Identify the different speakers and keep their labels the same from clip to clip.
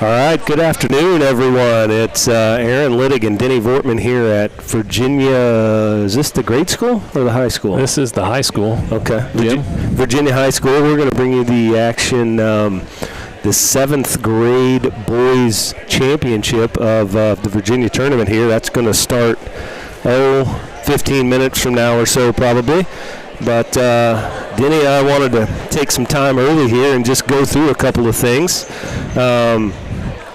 Speaker 1: All right, good afternoon, everyone. It's Aaron Littig and Denny Vortman here at Virginia. Is this the grade school or the high school?
Speaker 2: This is the high school.
Speaker 1: Okay. Virginia High School. We're going to bring you the action, the 7th grade boys championship of the Virginia tournament here. That's going to start, 15 minutes from now or so probably. But Denny, I wanted to take some time early here and just go through a couple of things.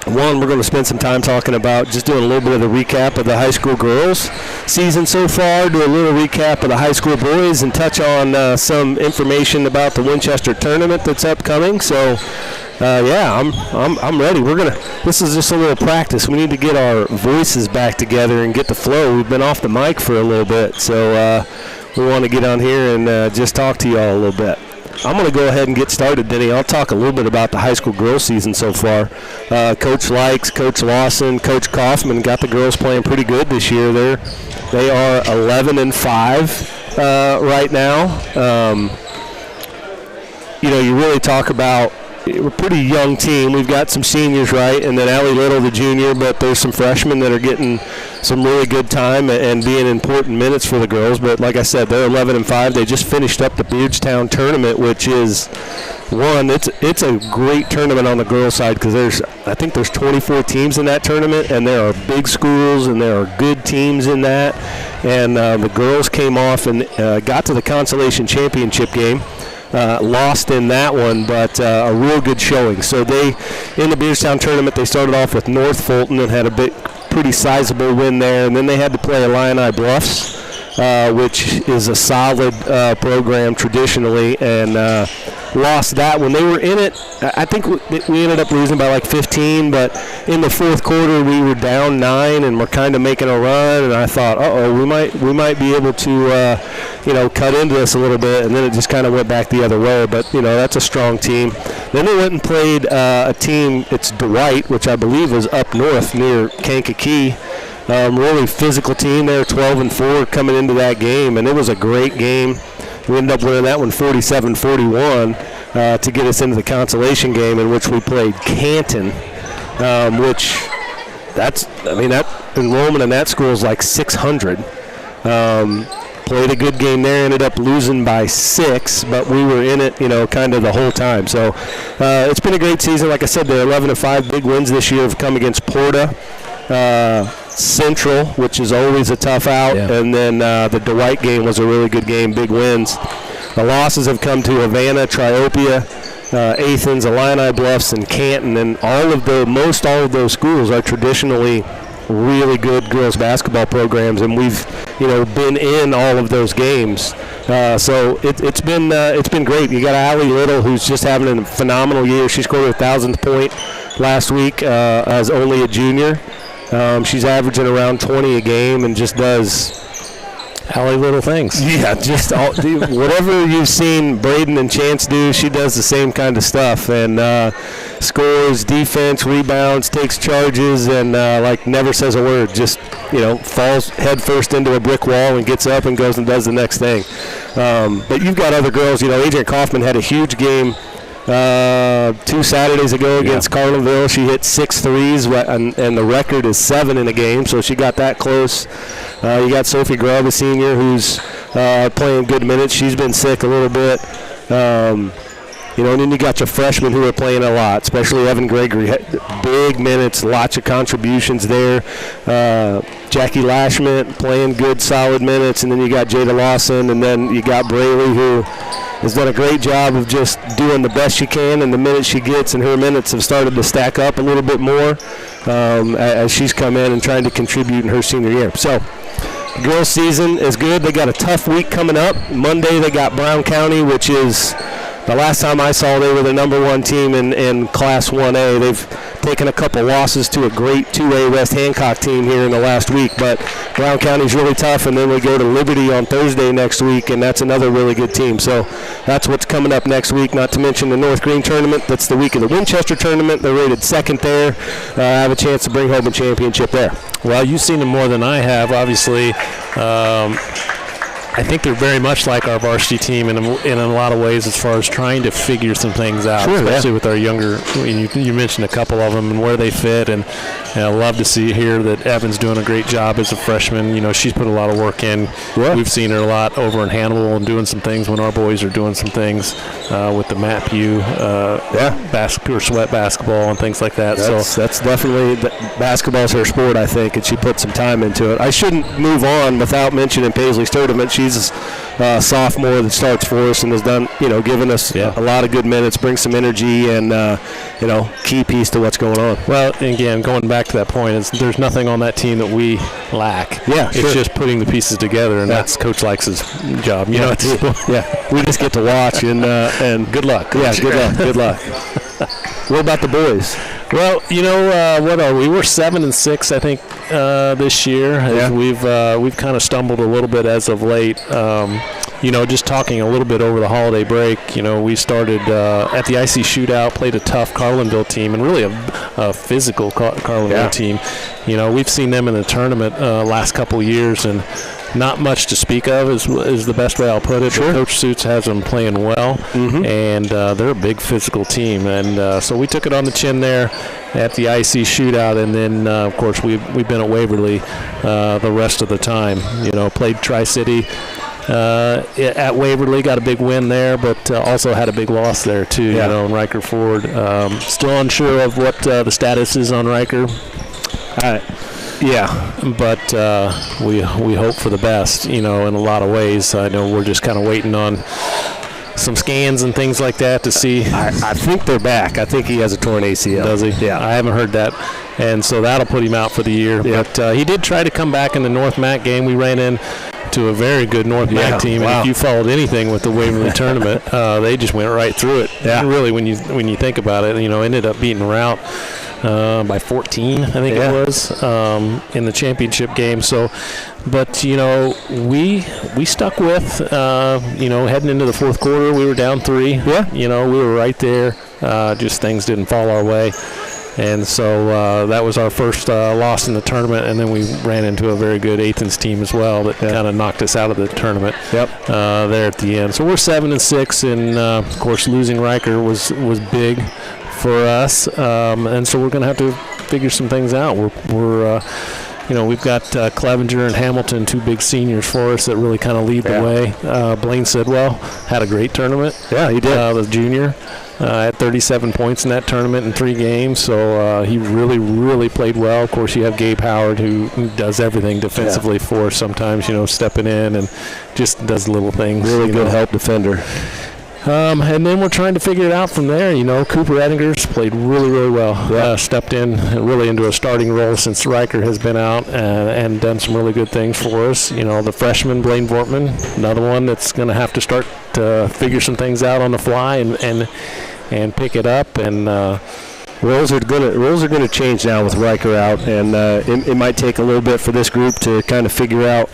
Speaker 1: One, we're going to spend some time talking about just doing a little bit of the recap of the high school girls season so far, do a little recap of the high school boys, and touch on some information about the Winchester tournament that's upcoming. So, I'm ready. This is just a little practice. We need to get our voices back together and get the flow. We've been off the mic for a little bit, so we want to get on here and just talk to y'all a little bit. I'm going to go ahead and get started, Denny. I'll talk a little bit about the high school girls season so far. Coach Likes, Coach Lawson, Coach Kaufman got the girls playing pretty good this year. They are 11-5 right now. You really talk about, we're a pretty young team. We've got some seniors, right, and then Allie Little, the junior, but there's some freshmen that are getting some really good time and being important minutes for the girls. But like I said, they're 11-5. They just finished up the Beardstown tournament, which is it's a great tournament on the girls' side because I think there's 24 teams in that tournament, and there are big schools and there are good teams in that. And the girls came off and got to the consolation championship game. Lost in that one, but a real good showing. So in the Beardstown tournament, they started off with North Fulton and had a pretty sizable win there, and then they had to play Illini Bluffs, which is a solid program traditionally, and lost that one. They were in it. I think we ended up losing by like 15, but in the fourth quarter we were down 9 and we're kind of making a run, and I thought, we might be able to cut into this a little bit, and then it just kind of went back the other way. But that's a strong team. Then they went and played a team. It's Dwight, which I believe is up north near Kankakee. Really physical team. They're 12-4 coming into that game, and it was a great game. We ended up winning that one 47-41 to get us into the consolation game, in which we played Canton, which that enrollment in that school is like 600. Played a good game there, ended up losing by 6, but we were in it, kind of the whole time. So it's been a great season. Like I said, they're 11-5. Big wins this year have come against Porta, Central, which is always a tough out, and then the Dwight game was a really good game, big wins. The losses have come to Havana, Triopia, Athens, Illini Bluffs, and Canton, and most all of those schools are traditionally really good girls basketball programs, and we've been in all of those games. So it's been great. You got Allie Little, who's just having a phenomenal year. She scored her 1,000th point last week as only a junior. She's averaging around 20 a game and just does Allie Little things. Yeah, just whatever you've seen Braden and Chance do, she does the same kind of stuff, and scores, defense, rebounds, takes charges, and never says a word. Just falls head first into a brick wall and gets up and goes and does the next thing. But you've got other girls. Adrian Kaufman had a huge game 2 Saturdays ago against Carlinville. She hit 6 threes, and the record is 7 in a game, so she got that close. You got Sophie Grubb, a senior, who's playing good minutes. She's been sick a little bit. And then you got your freshmen who are playing a lot, especially Evan Gregory. Big minutes, lots of contributions there. Jackie Lashman playing good, solid minutes, and then you got Jada Lawson, and then you got Braley, who has done a great job of just doing the best she can, and the minutes she gets, and her minutes have started to stack up a little bit more as she's come in and trying to contribute in her senior year. So the girls' season is good. They got a tough week coming up. Monday they got Brown County, which is the last time I saw they were the number 1 team in Class 1A. They've taken a couple losses to a great 2A West Hancock team here in the last week, but Brown County's really tough, and then we go to Liberty on Thursday next week, and that's another really good team. So that's what's coming up next week, not to mention the North Green tournament. That's the week of the Winchester tournament. They're rated 2nd there. Have a chance to bring home a championship there.
Speaker 2: Well, you've seen them more than I have, obviously. I think they're very much like our varsity team in a lot of ways as far as trying to figure some things out, especially with our younger. You mentioned a couple of them and where they fit, and I love to see here that Evan's doing a great job as a freshman. She's put a lot of work in. Yeah. We've seen her a lot over in Hannibal and doing some things when our boys are doing some things with the Matt Pugh or sweat basketball and things like that.
Speaker 1: That's definitely basketball's her sport, I think, and she put some time into it. I shouldn't move on without mentioning Paisley's tournament. She's a sophomore that starts for us and has done, given us a lot of good minutes, brings some energy, and key piece to what's going on.
Speaker 2: Well, again, going back to that point, there's nothing on that team that we lack.
Speaker 1: Yeah,
Speaker 2: it's just putting the pieces together, and that's Coach Likes' job.
Speaker 1: We just get to watch and
Speaker 2: good luck.
Speaker 1: Coach. Yeah, good luck. What about the boys?
Speaker 2: Well, what are we? We're 7-6, I think, this year.
Speaker 1: Yeah.
Speaker 2: We've kind of stumbled a little bit as of late. Just talking a little bit over the holiday break. We started at the IC shootout, played a tough Carlinville team, and really a physical Carlinville team. We've seen them in the tournament last couple of years, and not much to speak of is the best way I'll put it.
Speaker 1: Sure.
Speaker 2: But Coach Suits has them playing well, and they're a big physical team. And so we took it on the chin there at the IC shootout, and then, of course, we've been at Waverly the rest of the time. Played Tri-City at Waverly, got a big win there, but also had a big loss there, too, in Riker Ford. Still unsure of what the status is on Riker. But we hope for the best, in a lot of ways. I know we're just kind of waiting on some scans and things like that to see.
Speaker 1: I think they're back. I think he has a torn ACL.
Speaker 2: Does he?
Speaker 1: Yeah.
Speaker 2: I haven't heard that. And so that'll put him out for the year.
Speaker 1: Yeah.
Speaker 2: But he did try to come back in the North Mac game. We ran into a very good North Mac team.
Speaker 1: Wow.
Speaker 2: And if you followed anything with the Waverly tournament, they just went right through it.
Speaker 1: Yeah.
Speaker 2: Really, when you think about it, ended up beating Route by 14, I think it was, in the championship game. So, but, we stuck with, heading into the fourth quarter, we were down 3.
Speaker 1: Yeah.
Speaker 2: We were right there. Just things didn't fall our way. And so that was our first loss in the tournament, and then we ran into a very good Athens team as well that kind of knocked us out of the tournament there at the end. So we're 7-6, and, of course, losing Riker was big for us, and so we're going to have to figure some things out. We've got Clevenger and Hamilton, 2 big seniors for us that really kind of lead the way. Blaine Sidwell had a great tournament.
Speaker 1: Yeah, he did.
Speaker 2: The junior. Had 37 points in that tournament in 3 games, so he really, really played well. Of course, you have Gabe Howard, who does everything defensively for us sometimes, stepping in and just does little things.
Speaker 1: Really good help defender.
Speaker 2: And then we're trying to figure it out from there. Cooper Ettingers played really, really well. Stepped in really into a starting role since Riker has been out and done some really good things for us. The freshman, Blaine Vortman, another one that's going to have to start to figure some things out on the fly and pick it up. And
Speaker 1: roles are going to change now with Riker out, and it might take a little bit for this group to kind of figure out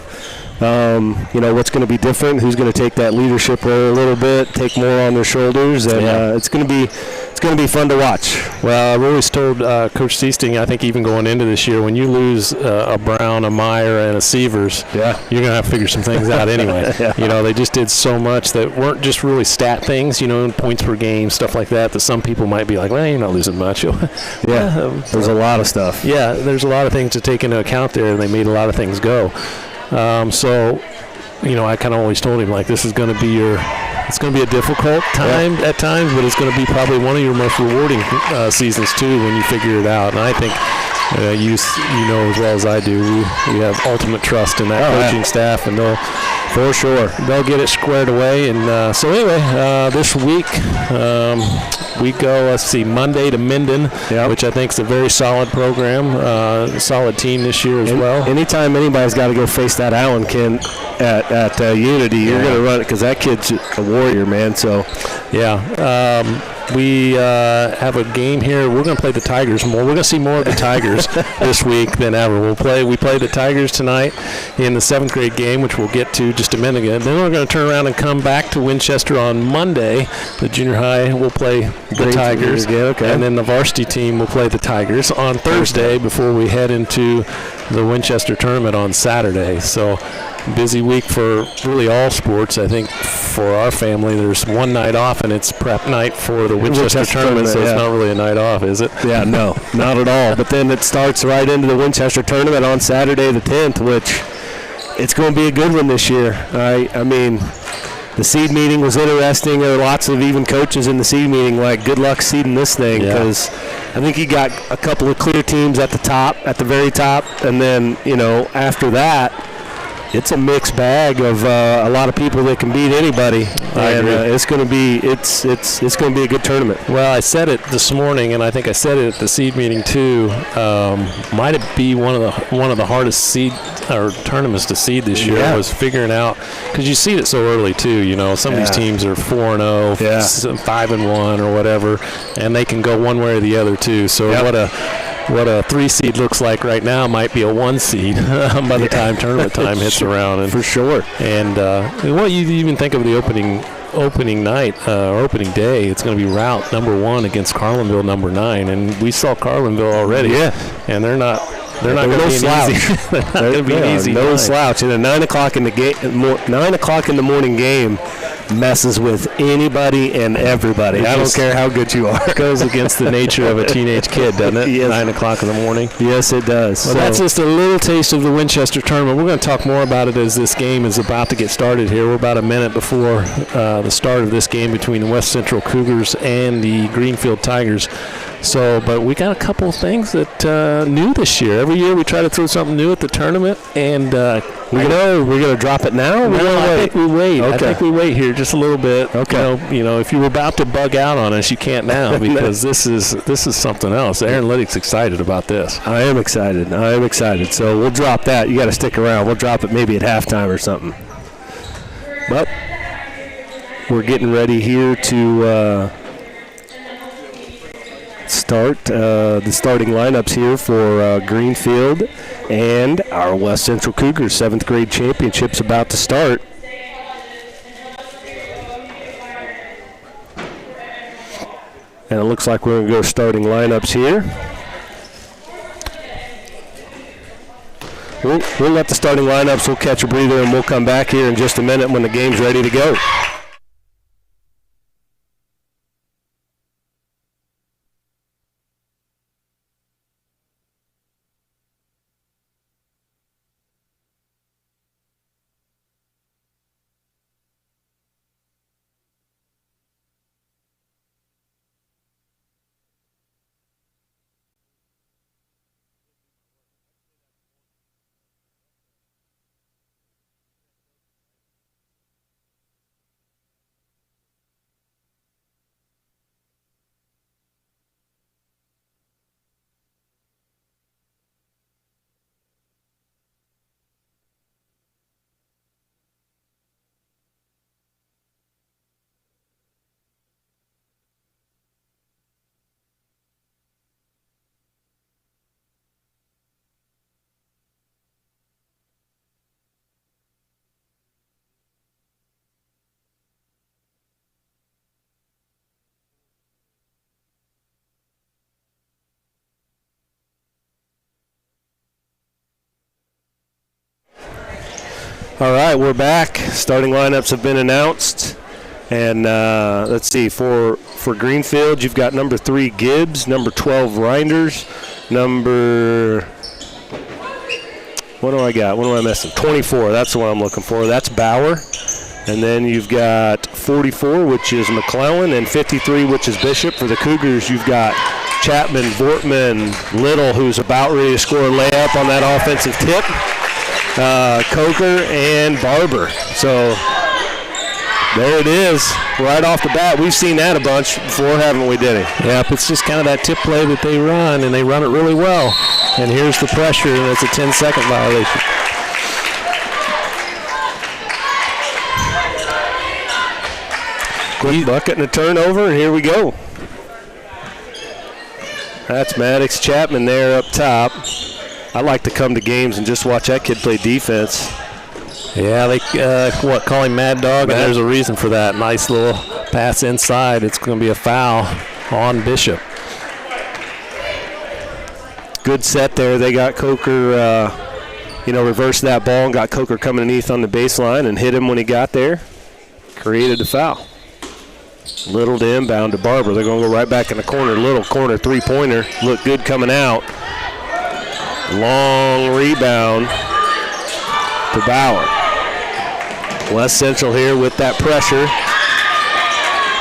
Speaker 1: what's going to be different, who's going to take that leadership role a little bit, take more on their shoulders, and it's going to be fun to watch.
Speaker 2: Well, I've always told Coach Seasting, I think even going into this year, when you lose a Brown, a Meyer, and a Sievers, you're going to have to figure some things out anyway. They just did so much that weren't just really stat things, points per game, stuff like that some people might be like, well, you're not losing much.
Speaker 1: There's a lot of stuff.
Speaker 2: Yeah, there's a lot of things to take into account there, and they made a lot of things go. I kind of always told him, like, this is going to be it's going to be a difficult time at times, but it's going to be probably one of your most rewarding seasons, too, when you figure it out. And I think you know as well as I do, we have ultimate trust in that coaching staff, and they'll get it squared away. And so anyway, this week we go, let's see, Monday to Minden, which I think is a very solid program, solid team this year as well.
Speaker 1: Anytime anybody's got to go face that Allen Ken at Unity, you're going to run it because that kid's a warrior, man. So
Speaker 2: we have a game here. We're going to play the Tigers more. We're going to see more of the Tigers this week than ever. We play the Tigers tonight in the 7th grade game, which we'll get to just a minute ago. Then we're going to turn around and come back to Winchester on Monday. The junior high will play the Tigers, and then the varsity team will play the Tigers on Thursday before we head into the Winchester tournament on Saturday. So busy week for really all sports. I think for our family, there's one night off, and it's prep night for the Winchester tournament, so it's not really a night off, is it?
Speaker 1: Yeah, no, not at all. But then it starts right into the Winchester tournament on Saturday the 10th, which it's going to be a good one this year. I mean, the seed meeting was interesting. There were lots of even coaches in the seed meeting like, good luck seeding this thing, because I think you got a couple of clear teams at the top, at the very top, and then, after that, it's a mixed bag of a lot of people that can beat anybody, and it's going to be it's going to be a good tournament.
Speaker 2: Well, I said it this morning, and I think I said it at the seed meeting too. Might it be one of the hardest seed or tournaments to seed this year?
Speaker 1: Yeah.
Speaker 2: Was figuring out, because you seed it so early too. Some of these teams are 4-0, 5-1, or whatever, and they can go one way or the other too. So what a 3 seed looks like right now might be a 1 seed by the time tournament time hits around. And,
Speaker 1: for sure.
Speaker 2: And what you even think of the opening night or opening day, it's going to be route number 1 against Carlinville number 9, and we saw Carlinville already.
Speaker 1: Yeah,
Speaker 2: and they're not going to be easy. They're not going to be an easy.
Speaker 1: No slouch. And a 9 o'clock in the morning game messes with anybody and everybody. I don't care how good you are.
Speaker 2: It goes against the nature of a teenage kid, doesn't it?
Speaker 1: Yes.
Speaker 2: 9 o'clock in the morning.
Speaker 1: Yes, it does.
Speaker 2: Well, that's just a little taste of the Winchester tournament. We're going to talk more about it as this game is about to get started here. We're about a minute before the start of this game between the West Central Cougars and the Greenfield Tigers. But we got a couple of things that new this year. Every year we try to throw something new at the tournament, and
Speaker 1: we're going to drop it now?
Speaker 2: I think we wait.
Speaker 1: Okay.
Speaker 2: I think we wait here just a little bit.
Speaker 1: Okay.
Speaker 2: If you were about to bug out on us, you can't now, because this is something else. Aaron Liddick's excited about this.
Speaker 1: I am excited. So we'll drop that. You got to stick around. We'll drop it maybe at halftime or something. But we're getting ready here to start the starting lineups here for Greenfield and our West Central Cougars 7th grade championship's about to start. And it looks like we're going to go starting lineups here. We'll let the starting lineups, we'll catch a breather, and we'll come back here in just a minute when the game's ready to go. All right, we're back. Starting lineups have been announced. And let's see, for Greenfield, you've got number 3, Gibbs, number 12, Reinders, number, what do I got? What am I missing? 24, that's the one I'm looking for. That's Bauer. And then you've got 44, which is McClellan, and 53, which is Bishop. For the Cougars, you've got Chapman, Vortman, Little, who's about ready to score a layup on that offensive tip, Coker, and Barber. So there it is, right off the bat. We've seen that a bunch before, haven't we, Denny?
Speaker 2: Yep, it's just kind of that tip play that they run, and they run it really well. And here's the pressure, and it's a 10-second violation.
Speaker 1: Quick bucket and a turnover, and here we go. That's Maddox Chapman there up top. I like to come to games and just watch that kid play defense.
Speaker 2: Yeah, they call him Mad Dog, and there's a reason for that. Nice little pass inside. It's going to be a foul on Bishop.
Speaker 1: Good set there. They got Coker reversed that ball and got Coker coming underneath on the baseline and hit him when he got there. Created the foul. Little to inbound to Barber. They're going to go right back in the corner. Little corner three-pointer. Looked good coming out. Long rebound to Bauer. West Central here with that pressure.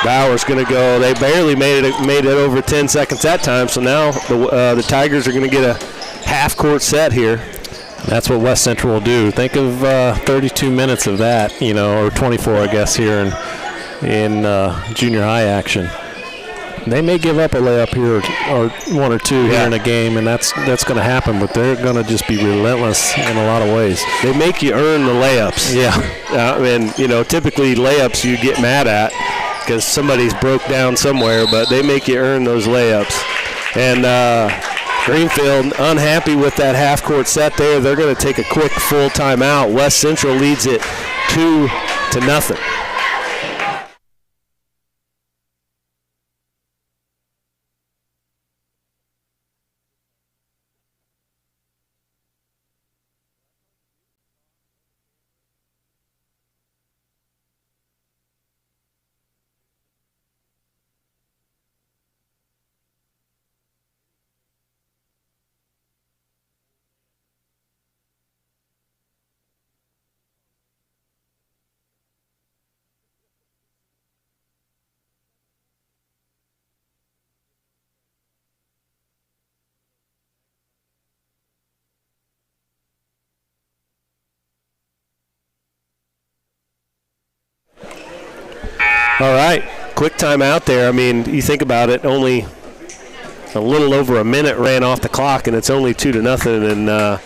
Speaker 1: Bauer's going to go. They barely made it over 10 seconds that time, so now the Tigers are going to get a half-court set here.
Speaker 2: That's what West Central will do. Think of 32 minutes of that, or 24, I guess, here in junior high action. They may give up a layup here or one or two here in a game, and that's going to happen, but they're going to just be relentless in a lot of ways.
Speaker 1: They make you earn the layups.
Speaker 2: Yeah.
Speaker 1: Typically layups you get mad at because somebody's broke down somewhere, but they make you earn those layups. And Greenfield unhappy with that half-court set there. They're going to take a quick full timeout. West Central leads it 2-0. All right, quick timeout there. I mean, you think about it, only a little over a minute ran off the clock, and it's only 2-0. And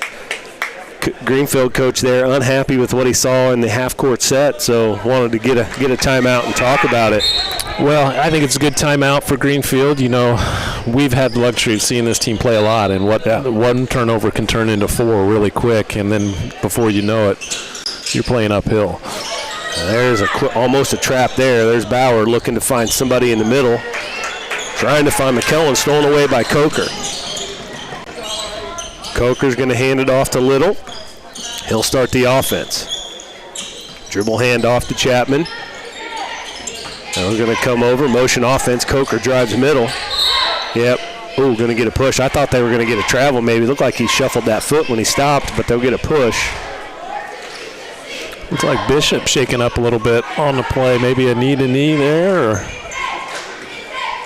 Speaker 1: Greenfield coach there unhappy with what he saw in the half-court set, so wanted to get a timeout and talk about it.
Speaker 2: Well, I think it's a good timeout for Greenfield. We've had the luxury of seeing this team play a lot, and one turnover can turn into four really quick, and then before you know it, you're playing uphill.
Speaker 1: There's almost a trap there. There's Bauer looking to find somebody in the middle. Trying to find McKellen, stolen away by Coker. Coker's going to hand it off to Little. He'll start the offense. Dribble hand off to Chapman. Now we're going to come over, motion offense. Coker drives middle. Yep. Ooh, going to get a push. I thought they were going to get a travel maybe. Looked like he shuffled that foot when he stopped, but they'll get a push.
Speaker 2: Looks like Bishop shaking up a little bit on the play. Maybe a knee-to-knee there. Or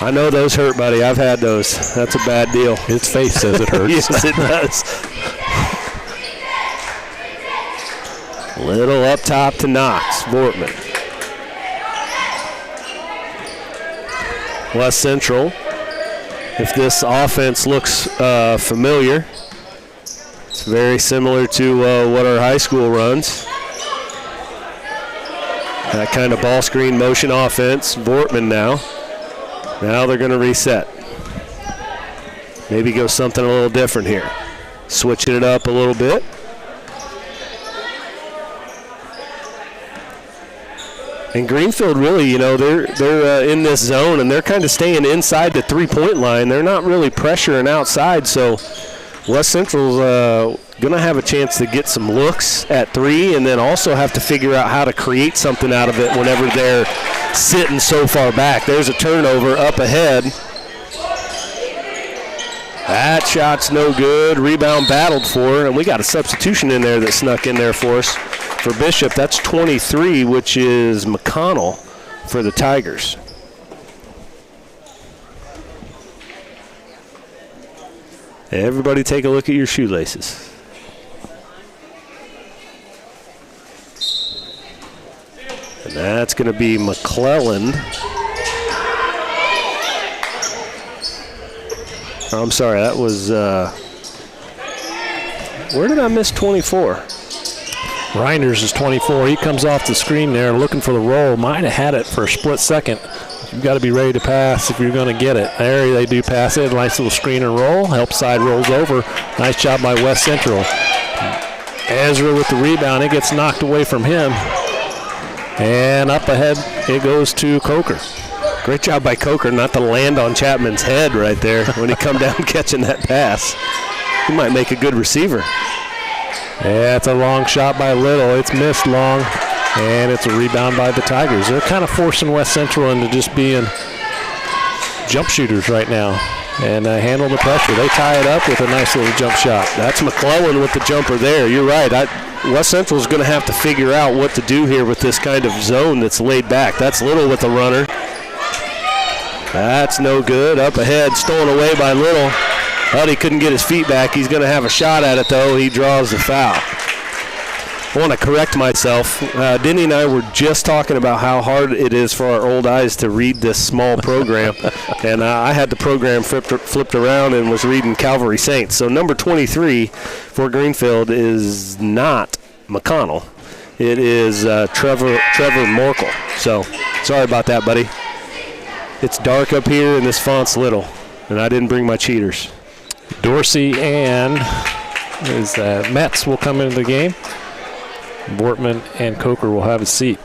Speaker 1: I know those hurt, buddy. I've had those. That's a bad deal.
Speaker 2: His face says it hurts.
Speaker 1: Yes, it does. Little up top to Knox. Vortman. West Central. If this offense looks familiar, it's very similar to what our high school runs. That kind of ball screen motion offense. Vortman now. Now they're going to reset. Maybe go something a little different here. Switching it up a little bit. And Greenfield really, they're in this zone and they're kind of staying inside the three-point line. They're not really pressuring outside, so West Central's going to have a chance to get some looks at three and then also have to figure out how to create something out of it whenever they're sitting so far back. There's a turnover up ahead. That shot's no good. Rebound battled for, and we got a substitution in there that snuck in there for us. For Bishop, that's 23, which is McConnell for the Tigers. Everybody take a look at your shoelaces. And that's going to be McClelland. Oh, I'm sorry, that was, where did I miss 24?
Speaker 2: Reinders is 24. He comes off the screen there looking for the roll. Might have had it for a split second. You've got to be ready to pass if you're going to get it. There they do pass it. Nice little screen and roll. Help side rolls over. Nice job by West Central. Ezra with the rebound. It gets knocked away from him. And up ahead it goes to Coker.
Speaker 1: Great job by Coker not to land on Chapman's head right there when he come down catching that pass. He might make a good receiver.
Speaker 2: Yeah, it's a long shot by Little. It's missed long, and it's a rebound by the Tigers. They're kind of forcing West Central into just being jump shooters right now and handle the pressure. They tie it up with a nice little jump shot.
Speaker 1: That's McClellan with the jumper there. You're right. West Central is going to have to figure out what to do here with this kind of zone that's laid back. That's Little with the runner. That's no good. Up ahead, stolen away by Little. But he couldn't get his feet back. He's going to have a shot at it, though. He draws the foul. I want to correct myself. Denny and I were just talking about how hard it is for our old eyes to read this small program. And I had the program flipped around and was reading Calvary Saints. So number 23 for Greenfield is not McConnell. It is Trevor Morkel. So sorry about that, buddy. It's dark up here and this font's little. And I didn't bring my cheaters.
Speaker 2: Dorsey and Metz will come into the game. Bortman and Coker will have a seat.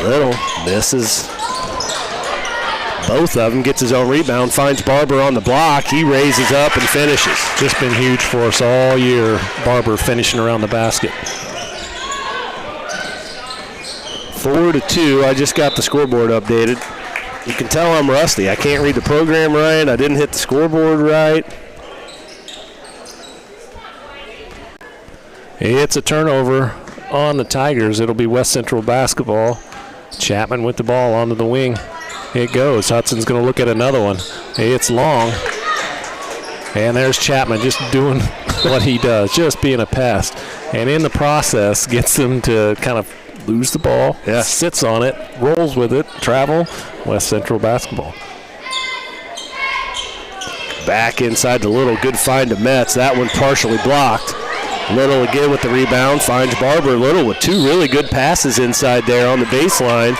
Speaker 1: Little misses both of them, gets his own rebound, finds Barber on the block. He raises up and finishes.
Speaker 2: Just been huge for us all year, Barber finishing around the basket.
Speaker 1: 4-2. I just got the scoreboard updated. You can tell I'm rusty. I can't read the program right. I didn't hit the scoreboard right.
Speaker 2: It's a turnover on the Tigers. It'll be West Central basketball. Chapman with the ball onto the wing. It goes. Hudson's going to look at another one. It's long. And there's Chapman just doing what he does, just being a pest. And in the process, gets them to kind of lose the ball, sits on it, rolls with it, travel, West Central basketball.
Speaker 1: Back inside the Little, good find to Metz. That one partially blocked. Little again with the rebound, finds Barber. Little with two really good passes inside there on the baseline.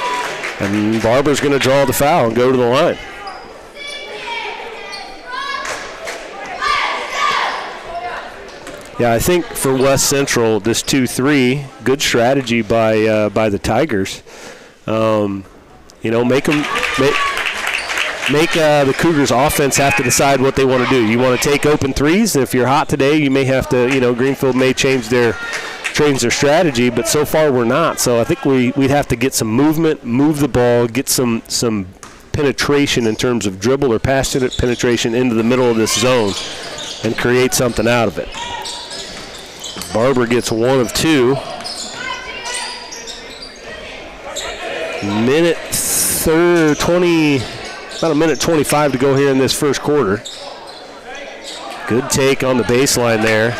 Speaker 1: And Barber's going to draw the foul and go to the line. Yeah, I think for West Central, this 2-3, good strategy by the Tigers. Make the Cougars offense have to decide what they want to do. You want to take open threes. If you're hot today, you may have to, Greenfield may change their strategy, but so far we're not. So I think we'd have to get some movement, move the ball, get some penetration in terms of dribble or pass penetration into the middle of this zone and create something out of it. Barber gets 1 of 2. About a minute 25 to go here in this first quarter. Good take on the baseline there.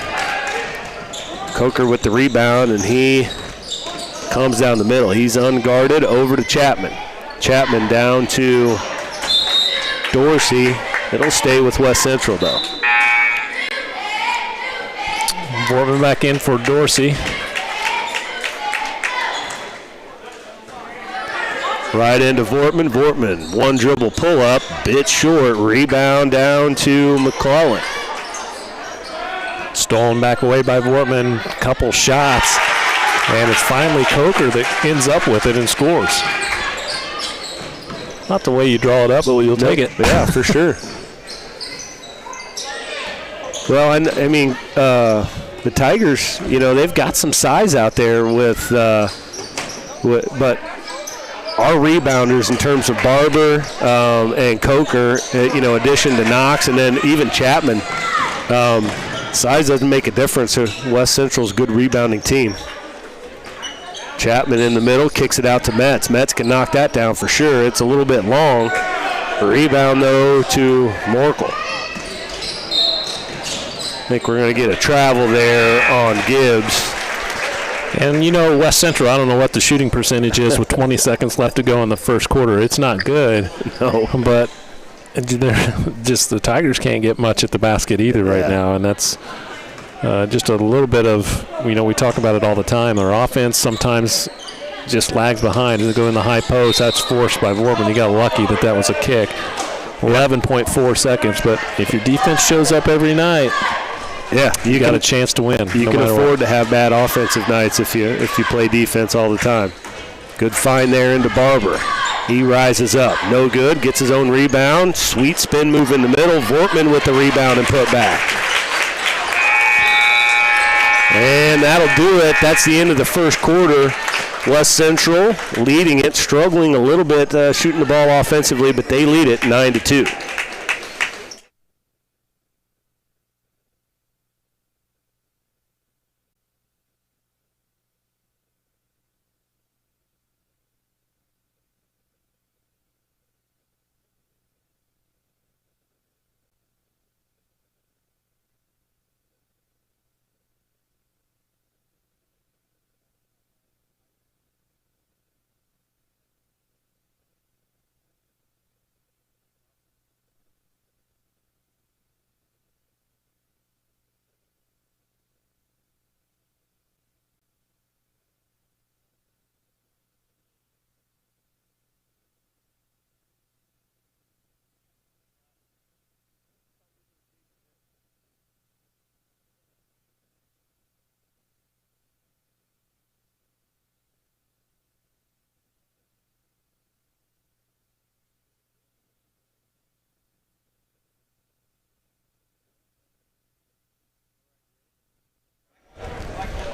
Speaker 1: Coker with the rebound, and he comes down the middle. He's unguarded, over to Chapman. Chapman down to Dorsey. It'll stay with West Central, though.
Speaker 2: Bortman back in for Dorsey.
Speaker 1: Right into Vortman. Vortman, one dribble pull up, bit short, rebound down to McClellan.
Speaker 2: Stolen back away by Vortman, couple shots, and it's finally Coker that ends up with it and scores. Not the way you draw it up, but you'll take it.
Speaker 1: Yeah, for sure. Well, I mean, the Tigers, they've got some size out there but our rebounders in terms of Barber and Coker, addition to Knox and then even Chapman, size doesn't make a difference. West Central's a good rebounding team. Chapman in the middle, kicks it out to Metz. Metz can knock that down for sure. It's a little bit long. Rebound, though, to Morkel. I think we're going to get a travel there on Gibbs.
Speaker 2: And, West Central, I don't know what the shooting percentage is with 20 seconds left to go in the first quarter. It's not good.
Speaker 1: No.
Speaker 2: But just the Tigers can't get much at the basket either right now, and that's just a little bit of, we talk about it all the time. Our offense sometimes just lags behind. They go in the high post. That's forced by Vortman. He got lucky that was a kick. 11.4 seconds, but if your defense shows up every night, you got a chance to win.
Speaker 1: You can afford to have bad offensive nights if you play defense all the time. Good find there into Barber. He rises up. No good. Gets his own rebound. Sweet spin move in the middle. Vortman with the rebound and put back. And that'll do it. That's the end of the first quarter. West Central leading it, struggling a little bit shooting the ball offensively, but they lead it 9-2.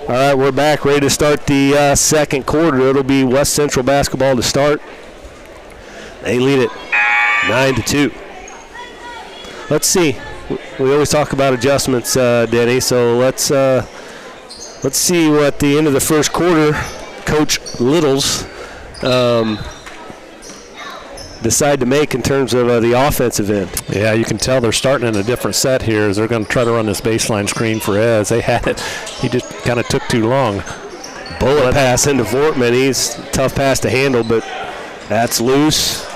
Speaker 1: All right, we're back, ready to start the second quarter. It'll be West Central basketball to start. They lead it 9-2. Let's see. We always talk about adjustments, Denny. So let's see what the end of the first quarter, Coach Littles decide to make in terms of the offensive end.
Speaker 2: Yeah, you can tell they're starting in a different set here as they're going to try to run this baseline screen for Ez. They had it. He just kind of took too long.
Speaker 1: Bullet pass into Vortman. He's a tough pass to handle, but that's loose.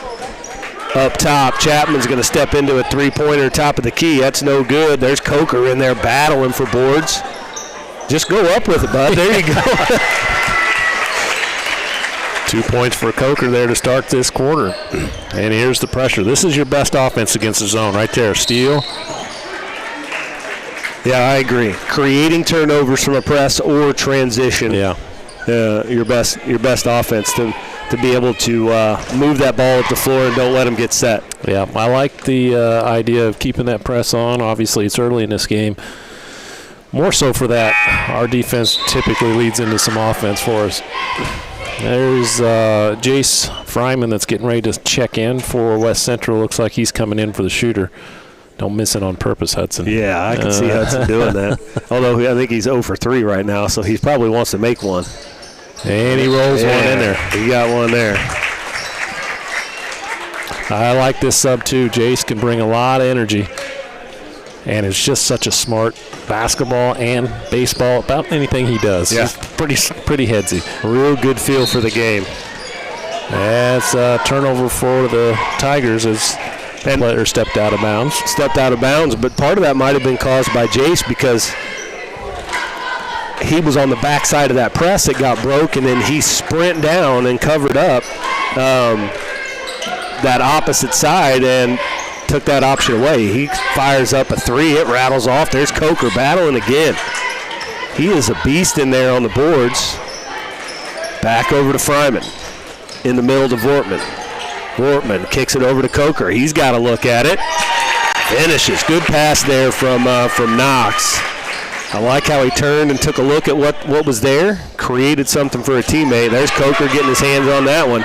Speaker 1: Up top, Chapman's going to step into a three-pointer top of the key. That's no good. There's Coker in there battling for boards. Just go up with it, bud. There you go.
Speaker 2: 2 points for Coker there to start this quarter. And here's the pressure. This is your best offense against the zone right there. Steal.
Speaker 1: Yeah, I agree. Creating turnovers from a press or transition.
Speaker 2: Yeah.
Speaker 1: Your best offense to be able to move that ball up the floor and don't let them get set.
Speaker 2: Yeah, I like the idea of keeping that press on. Obviously, it's early in this game. More so for that, our defense typically leads into some offense for us. There's Jace Fryman that's getting ready to check in for West Central. Looks like he's coming in for the shooter. Don't miss it on purpose, Hudson.
Speaker 1: Yeah, I can see Hudson doing that. Although I think he's 0 for 3 right now, so he probably wants to make one.
Speaker 2: And he rolls one in there.
Speaker 1: He got one there.
Speaker 2: I like this sub too. Jace can bring a lot of energy. And it's just such a smart basketball and baseball, about anything he does.
Speaker 1: Yeah.
Speaker 2: He's pretty headsy.
Speaker 1: Real good feel for the game.
Speaker 2: That's a turnover for the Tigers as the player stepped out of bounds.
Speaker 1: Stepped out of bounds, but part of that might have been caused by Jace because he was on the backside of that press. It got broke, and then he sprint down and covered up that opposite side and took that option away. He fires up a three. It rattles off. There's Coker battling again. He is a beast in there on the boards. Back over to Fryman. In the middle to Vortman. Vortman kicks it over to Coker. He's got to look at it. Finishes. Good pass there from Knox. I like how he turned and took a look at what was there. Created something for a teammate. There's Coker getting his hands on that one.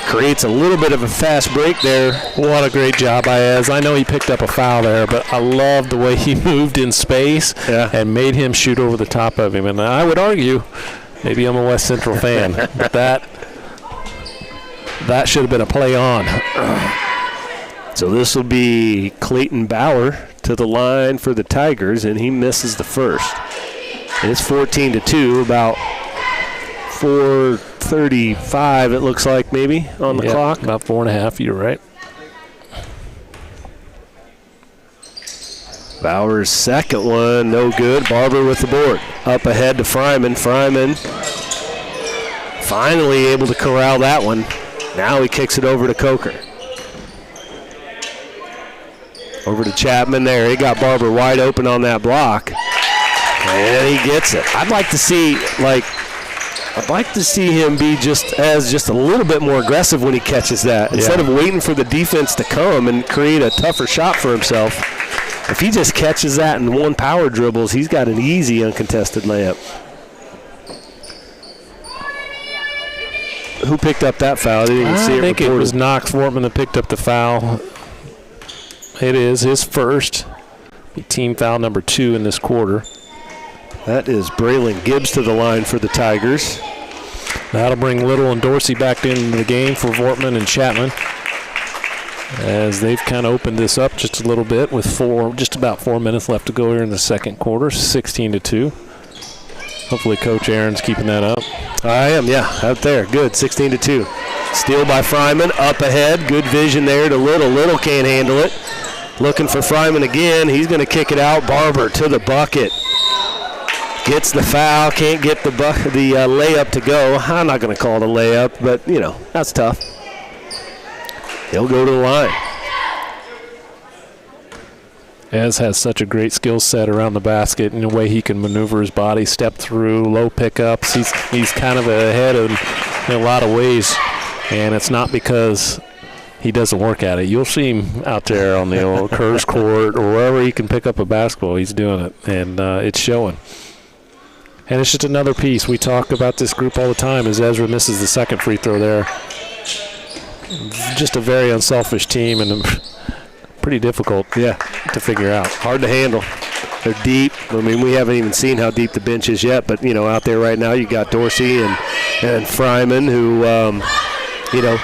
Speaker 1: Creates a little bit of a fast break there.
Speaker 2: What a great job by Ez. I know he picked up a foul there, but I love the way he moved in space and made him shoot over the top of him. And I would argue, maybe I'm a West Central fan, but that should have been a play on.
Speaker 1: So this will be Clayton Bauer to the line for the Tigers, and he misses the first. And it's 14-2, about 4:35 it looks like maybe on the clock.
Speaker 2: About 4.5, you're right.
Speaker 1: Bauer's second one, no good. Barber with the board. Up ahead to Fryman. Fryman finally able to corral that one. Now he kicks it over to Coker. Over to Chapman there. He got Barber wide open on that block. And he gets it. I'd like to see, like, I'd like to see him be just a little bit more aggressive when he catches that. Instead of waiting for the defense to come and create a tougher shot for himself, if he just catches that in one power dribbles, he's got an easy uncontested layup. Who picked up that foul? I didn't even see it
Speaker 2: think
Speaker 1: reported.
Speaker 2: It was Knox Wortman that picked up the foul. It is his first. Team foul number 2 in this quarter.
Speaker 1: That is Braylon Gibbs to the line for the Tigers.
Speaker 2: That'll bring Little and Dorsey back into the game for Wortman and Chapman, as they've kind of opened this up just a little bit with just about 4 minutes left to go here in the second quarter, 16-2. Hopefully Coach Aaron's keeping that up.
Speaker 1: I am, yeah, out there. Good, 16-2. Steal by Fryman, up ahead. Good vision there to Little. Little can't handle it. Looking for Fryman again. He's going to kick it out. Barber to the bucket. Gets the foul, can't get the layup to go. I'm not going to call it a layup, but, that's tough. He'll go to the line.
Speaker 2: Ez has such a great skill set around the basket in the way he can maneuver his body, step through, low pickups. He's kind of ahead in a lot of ways, and it's not because he doesn't work at it. You'll see him out there on the old Kerr's court or wherever he can pick up a basketball. He's doing it, and it's showing. And it's just another piece. We talk about this group all the time as Ezra misses the second free throw there. Just a very unselfish team and pretty difficult to figure out.
Speaker 1: Hard to handle. They're deep. I mean, we haven't even seen how deep the bench is yet, but, out there right now you got Dorsey and Fryman who,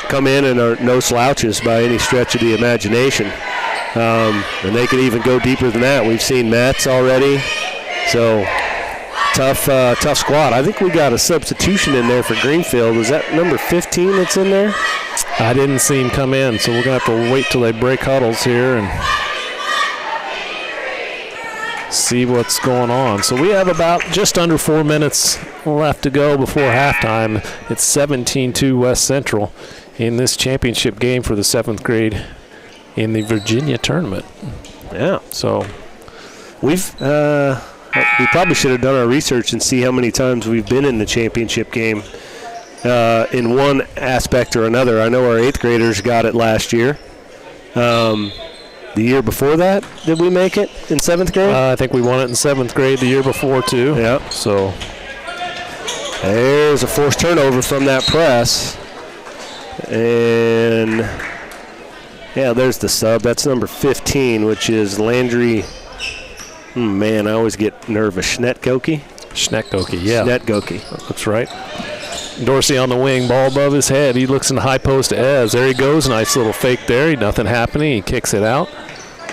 Speaker 1: come in and are no slouches by any stretch of the imagination. And they can even go deeper than that. We've seen Metz already. So tough squad. I think we got a substitution in there for Greenfield. Was that number 15 that's in there?
Speaker 2: I didn't see him come in, so we're going to have to wait till they break huddles here and see what's going on. So we have about just under 4 minutes left to go before halftime. It's 17-2 West Central in this championship game for the 7th grade in the Virginia tournament.
Speaker 1: Yeah.
Speaker 2: So
Speaker 1: we probably should have done our research and see how many times we've been in the championship game in one aspect or another. I know our 8th graders got it last year. The year before that, did we make it in 7th grade?
Speaker 2: I think we won it in 7th grade the year before, too.
Speaker 1: Yeah.
Speaker 2: So
Speaker 1: there's a forced turnover from that press. And, there's the sub. That's number 15, which is Landry. Man, I always get nervous. Schnetgoke, yeah. Schnetgoke.
Speaker 2: That's right. Dorsey on the wing, ball above his head. He looks in the high post to Ez. There he goes. Nice little fake there. Nothing happening. He kicks it out.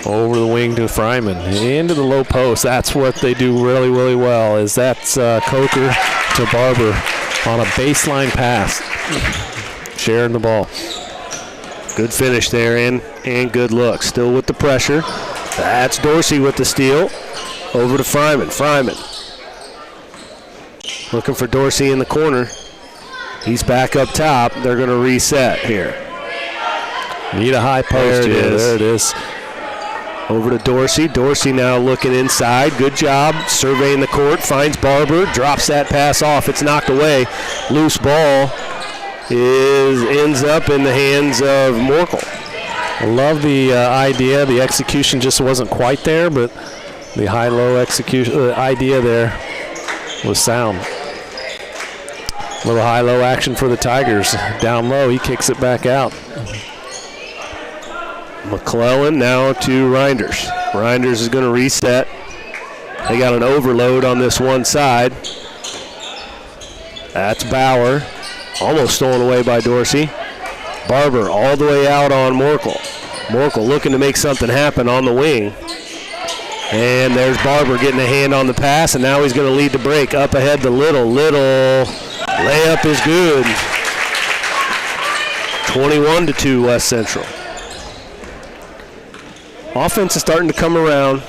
Speaker 2: Over the wing to Fryman. Into the low post. That's what they do really, really well, is that's Coker to Barber on a baseline pass. Sharing the ball.
Speaker 1: Good finish there and good look. Still with the pressure. That's Dorsey with the steal. Over to Fryman. Looking for Dorsey in the corner. He's back up top. They're going to reset here.
Speaker 2: Need a high post here. There it is.
Speaker 1: Over to Dorsey. Dorsey now looking inside. Good job surveying the court. Finds Barber. Drops that pass off. It's knocked away. Loose ball ends up in the hands of Morkel.
Speaker 2: I love the idea. The execution just wasn't quite there, but the high-low execution idea there was sound. A little high-low action for the Tigers. Down low, he kicks it back out.
Speaker 1: McClellan now to Reinders. Reinders is going to reset. They got an overload on this one side. That's Bauer. Almost stolen away by Dorsey. Barber all the way out on Morkel. Morkel looking to make something happen on the wing. And there's Barber getting a hand on the pass, and now he's going to lead the break. Up ahead to Little. Little layup is good. 21-2 West Central. Offense is starting to come around,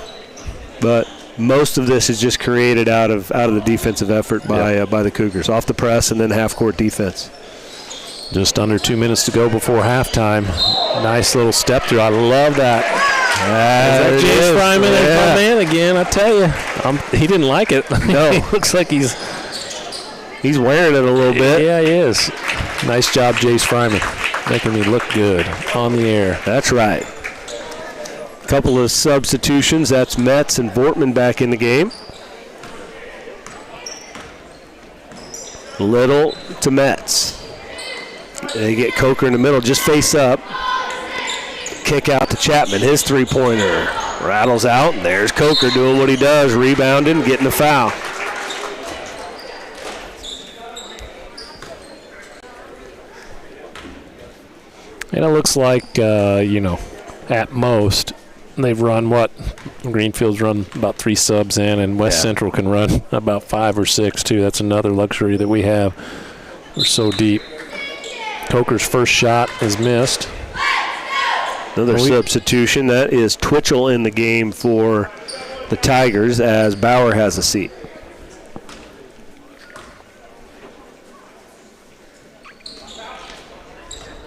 Speaker 1: but most of this is just created out of the defensive effort by the Cougars. Off the press and then half-court defense.
Speaker 2: Just under 2 minutes to go before halftime. Nice little step through. I love that. Is that James Fryman and my man again? I tell you, he didn't like it.
Speaker 1: No,
Speaker 2: He looks like he's
Speaker 1: He's wearing it a little bit.
Speaker 2: Yeah, he is. Nice job, Jace Fryman, making me look good on the air.
Speaker 1: That's right. Couple of substitutions. That's Metz and Vortman back in the game. Little to Metz. They get Coker in the middle, just face up. Kick out to Chapman, his three-pointer. Rattles out, and there's Coker doing what he does, rebounding, getting the foul.
Speaker 2: And it looks like, at most, they've run Greenfield's run about 3 subs in, and West Central can run about 5 or 6, too. That's another luxury that we have. We're so deep. Coker's first shot is missed.
Speaker 1: Another substitution. That is Twitchell in the game for the Tigers as Bauer has a seat.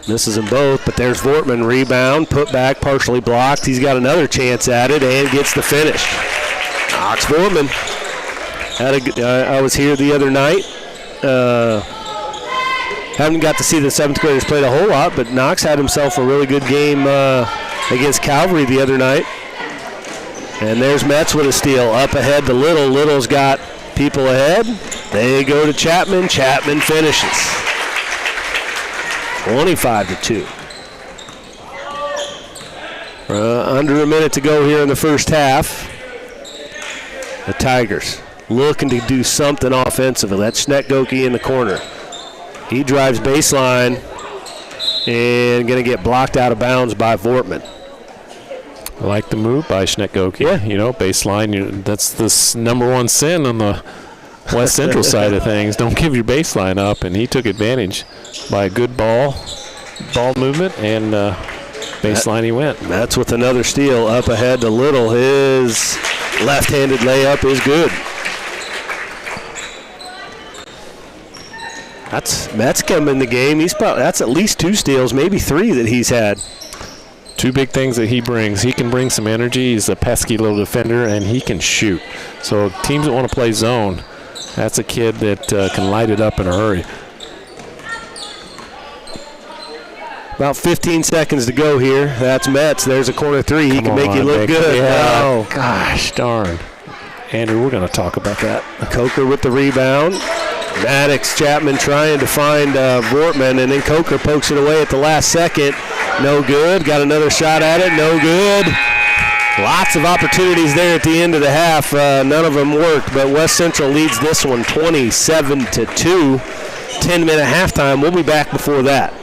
Speaker 1: Misses them both, but there's Vortman. Rebound, put back, partially blocked. He's got another chance at it and gets the finish. Knox Vortman. I was here the other night. Haven't got to see the 7th graders play a whole lot, but Knox had himself a really good game against Calvary the other night. And there's Metz with a steal. Up ahead to Little. Little's got people ahead. They go to Chapman. Chapman finishes. 25-2. Under a minute to go here in the first half. The Tigers looking to do something offensively. That's Schnetgoke in the corner. He drives baseline and going to get blocked out of bounds by Vortman.
Speaker 2: I like the move by Schnetgoke.
Speaker 1: Yeah.
Speaker 2: Baseline, that's the number one sin on the West Central side of things. Don't give your baseline up, and he took advantage by a good ball movement, and baseline he went.
Speaker 1: That's with another steal. Up ahead to Little. His left-handed layup is good. Metz come in the game. That's at least 2 steals, maybe 3 that he's had.
Speaker 2: 2 big things that he brings. He can bring some energy. He's a pesky little defender, and he can shoot. So teams that want to play zone, that's a kid that can light it up in a hurry.
Speaker 1: About 15 seconds to go here. That's Metz. There's a corner 3. He can make you look good.
Speaker 2: Yeah.
Speaker 1: Oh,
Speaker 2: gosh darn. Andrew, we're going to talk about that.
Speaker 1: Coker with the rebound. Maddox Chapman trying to find Vortman, and then Coker pokes it away at the last second. No good. Got another shot at it. No good. Lots of opportunities there at the end of the half. None of them worked, but West Central leads this one 27-2. 10-minute halftime. We'll be back before that.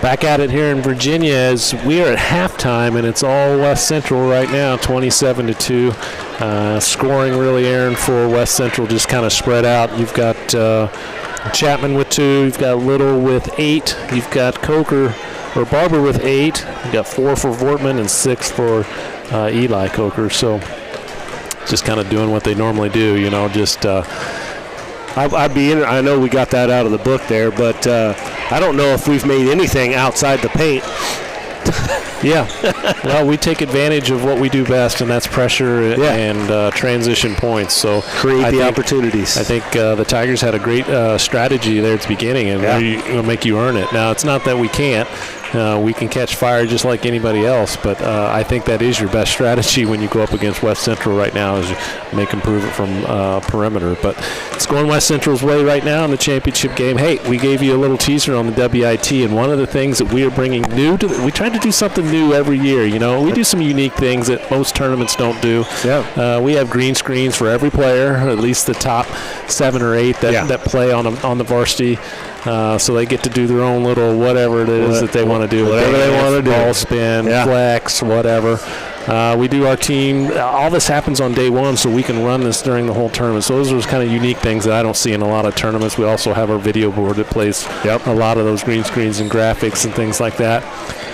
Speaker 2: Back at it here in Virginia as we are at halftime, and it's all West Central right now, 27-2. Scoring really, Aaron, for West Central just kind of spread out. You've got Chapman with 2. You've got Little with 8. You've got Barber with 8. You've got 4 for Vortman and 6 for Eli Coker. So just kind of doing what they normally do, just
Speaker 1: I know we got that out of the book there, but I don't know if we've made anything outside the paint.
Speaker 2: Yeah. Well, we take advantage of what we do best, and that's pressure and transition points. So
Speaker 1: create the opportunities.
Speaker 2: I think the Tigers had a great strategy there at the beginning, and it'll make you earn it. Now, it's not that we can't. We can catch fire just like anybody else, but I think that is your best strategy when you go up against West Central right now, is make them prove it from perimeter. But it's going West Central's way right now in the championship game. Hey, we gave you a little teaser on the WIT, and one of the things that we are bringing new we try to do something new every year. We do some unique things that most tournaments don't do.
Speaker 1: Yeah.
Speaker 2: We have green screens for every player, at least the top 7 or 8 that play on the varsity. So they get to do their own little whatever it is that they want to do.
Speaker 1: Whatever they want to do.
Speaker 2: Ball spin, flex, whatever. We do our team. All this happens on day 1, so we can run this during the whole tournament. So those are kind of unique things that I don't see in a lot of tournaments. We also have our video board that plays a lot of those green screens and graphics and things like that.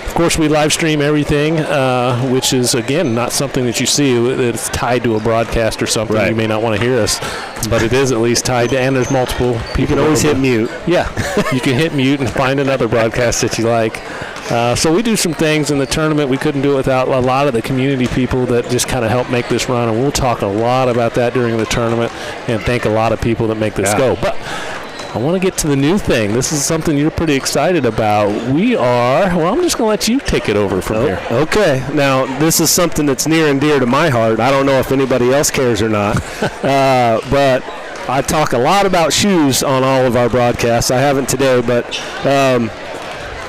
Speaker 2: Of course, we live stream everything, which is, again, not something that you see. It's tied to a broadcast or something.
Speaker 1: Right.
Speaker 2: You may not want to hear us, but it is at least tied to, and there's multiple people.
Speaker 1: You can always hit mute.
Speaker 2: Yeah, you can hit mute and find another broadcast that you like. So we do some things in the tournament. We couldn't do it without a lot of the community people that just kind of help make this run, and we'll talk a lot about that during the tournament and thank a lot of people that make this go. But I want to get to the new thing. This is something you're pretty excited about. I'm just going to let you take it over from here.
Speaker 1: Okay. Now, this is something that's near and dear to my heart. I don't know if anybody else cares or not, but I talk a lot about shoes on all of our broadcasts. I haven't today, but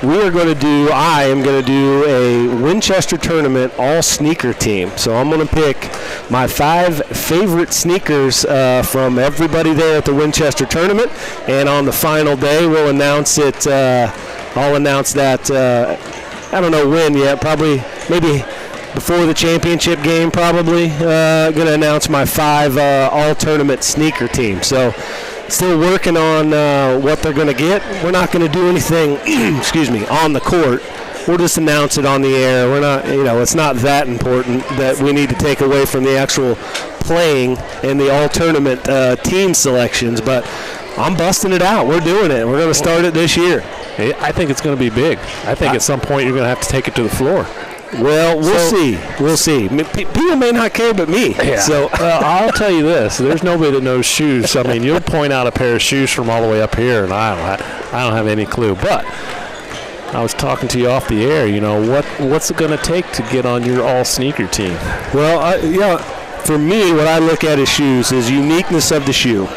Speaker 1: I am going to do a Winchester Tournament all-sneaker team. So I'm going to pick my 5 favorite sneakers from everybody there at the Winchester Tournament. And on the final day, we'll announce it. I'll announce that, I don't know when yet, probably maybe before the championship game, probably. Going to announce my 5 all-tournament sneaker team. So still working on what they're going to get. We're not going to do anything, on the court. We'll just announce it on the air. We're not, it's not that important that we need to take away from the actual playing and the all-tournament team selections. But I'm busting it out. We're doing it. We're going to start it this year.
Speaker 2: I think it's going to be big. I think at some point you're going to have to take it to the floor.
Speaker 1: Well, we'll see. We'll see. People may not care but me.
Speaker 2: Yeah.
Speaker 1: So
Speaker 2: I'll tell you this. There's nobody that knows shoes. I mean, you'll point out a pair of shoes from all the way up here, and I don't have any clue. But I was talking to you off the air. What's it going to take to get on your all-sneaker team?
Speaker 1: Well, for me, what I look at as shoes is uniqueness of the shoe.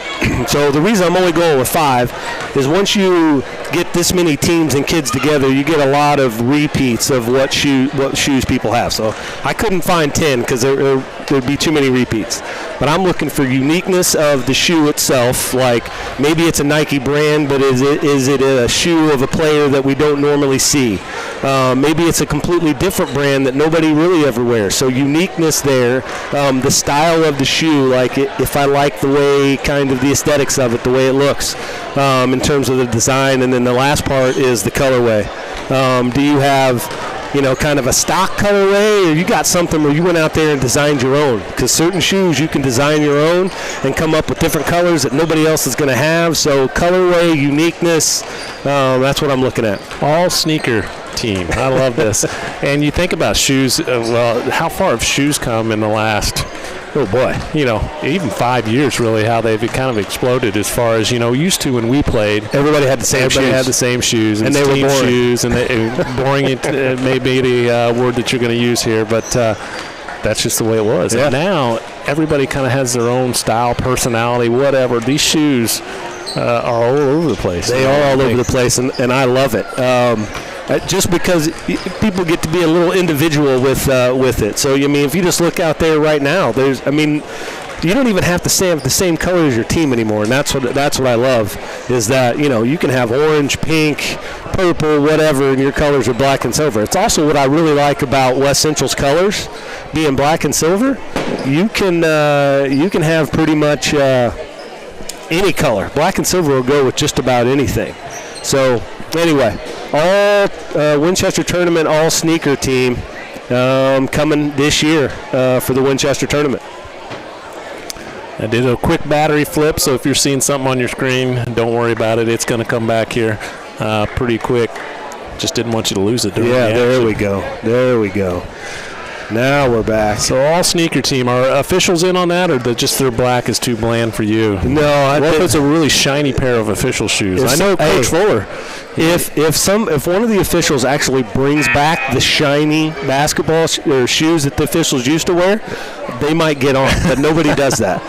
Speaker 1: So the reason I'm only going with 5 is once you get this many teams and kids together, you get a lot of repeats of what shoes people have. So I couldn't find 10 because there'd be too many repeats. But I'm looking for uniqueness of the shoe itself. Like maybe it's a Nike brand, but is it a shoe of a player that we don't normally see? Maybe it's a completely different brand that nobody really ever wears. So uniqueness there. The style of the shoe, like if I like the way, kind of the aesthetics of it, the way it looks in terms of the design. And then the last part is the colorway. Do you have kind of a stock colorway, or you got something where you went out there and designed your own? Because certain shoes you can design your own and come up with different colors that nobody else is going to have. So colorway, uniqueness, that's what I'm looking at.
Speaker 2: All sneaker team. I love this. And you think about shoes, how far have shoes come in the last, even 5 years, really, how they've kind of exploded as far as, used to when we played.
Speaker 1: Everybody had the same shoes.
Speaker 2: Everybody had the same shoes.
Speaker 1: And they were boring.
Speaker 2: Shoes, and boring may be the word that you're going to use here, but that's just the way it was.
Speaker 1: Yeah.
Speaker 2: And now everybody kind of has their own style, personality, whatever. These shoes are all over the place.
Speaker 1: They are all over the place, and I love it. Just because people get to be a little individual with it. So, if you just look out there right now, you don't even have to stay with the same color as your team anymore, and that's what I love, is that, you know, you can have orange, pink, purple, whatever, and your colors are black and silver. It's also what I really like about West Central's colors, being black and silver. You can have pretty much any color. Black and silver will go with just about anything. So anyway, all Winchester Tournament all sneaker team coming this year for the Winchester Tournament.
Speaker 2: I did a quick battery flip, so if you're seeing something on your screen, don't worry about it. It's going to come back here pretty quick. Just didn't want you to lose it.
Speaker 1: There we go. There we go. Now we're back.
Speaker 2: So all sneaker team, are officials in on that, or just their black is too bland for you?
Speaker 1: No,
Speaker 2: what if it's a really shiny pair of official shoes? I know Coach Fuller.
Speaker 1: If one of the officials actually brings back the shiny basketball shoes that the officials used to wear, they might get on. But nobody does that.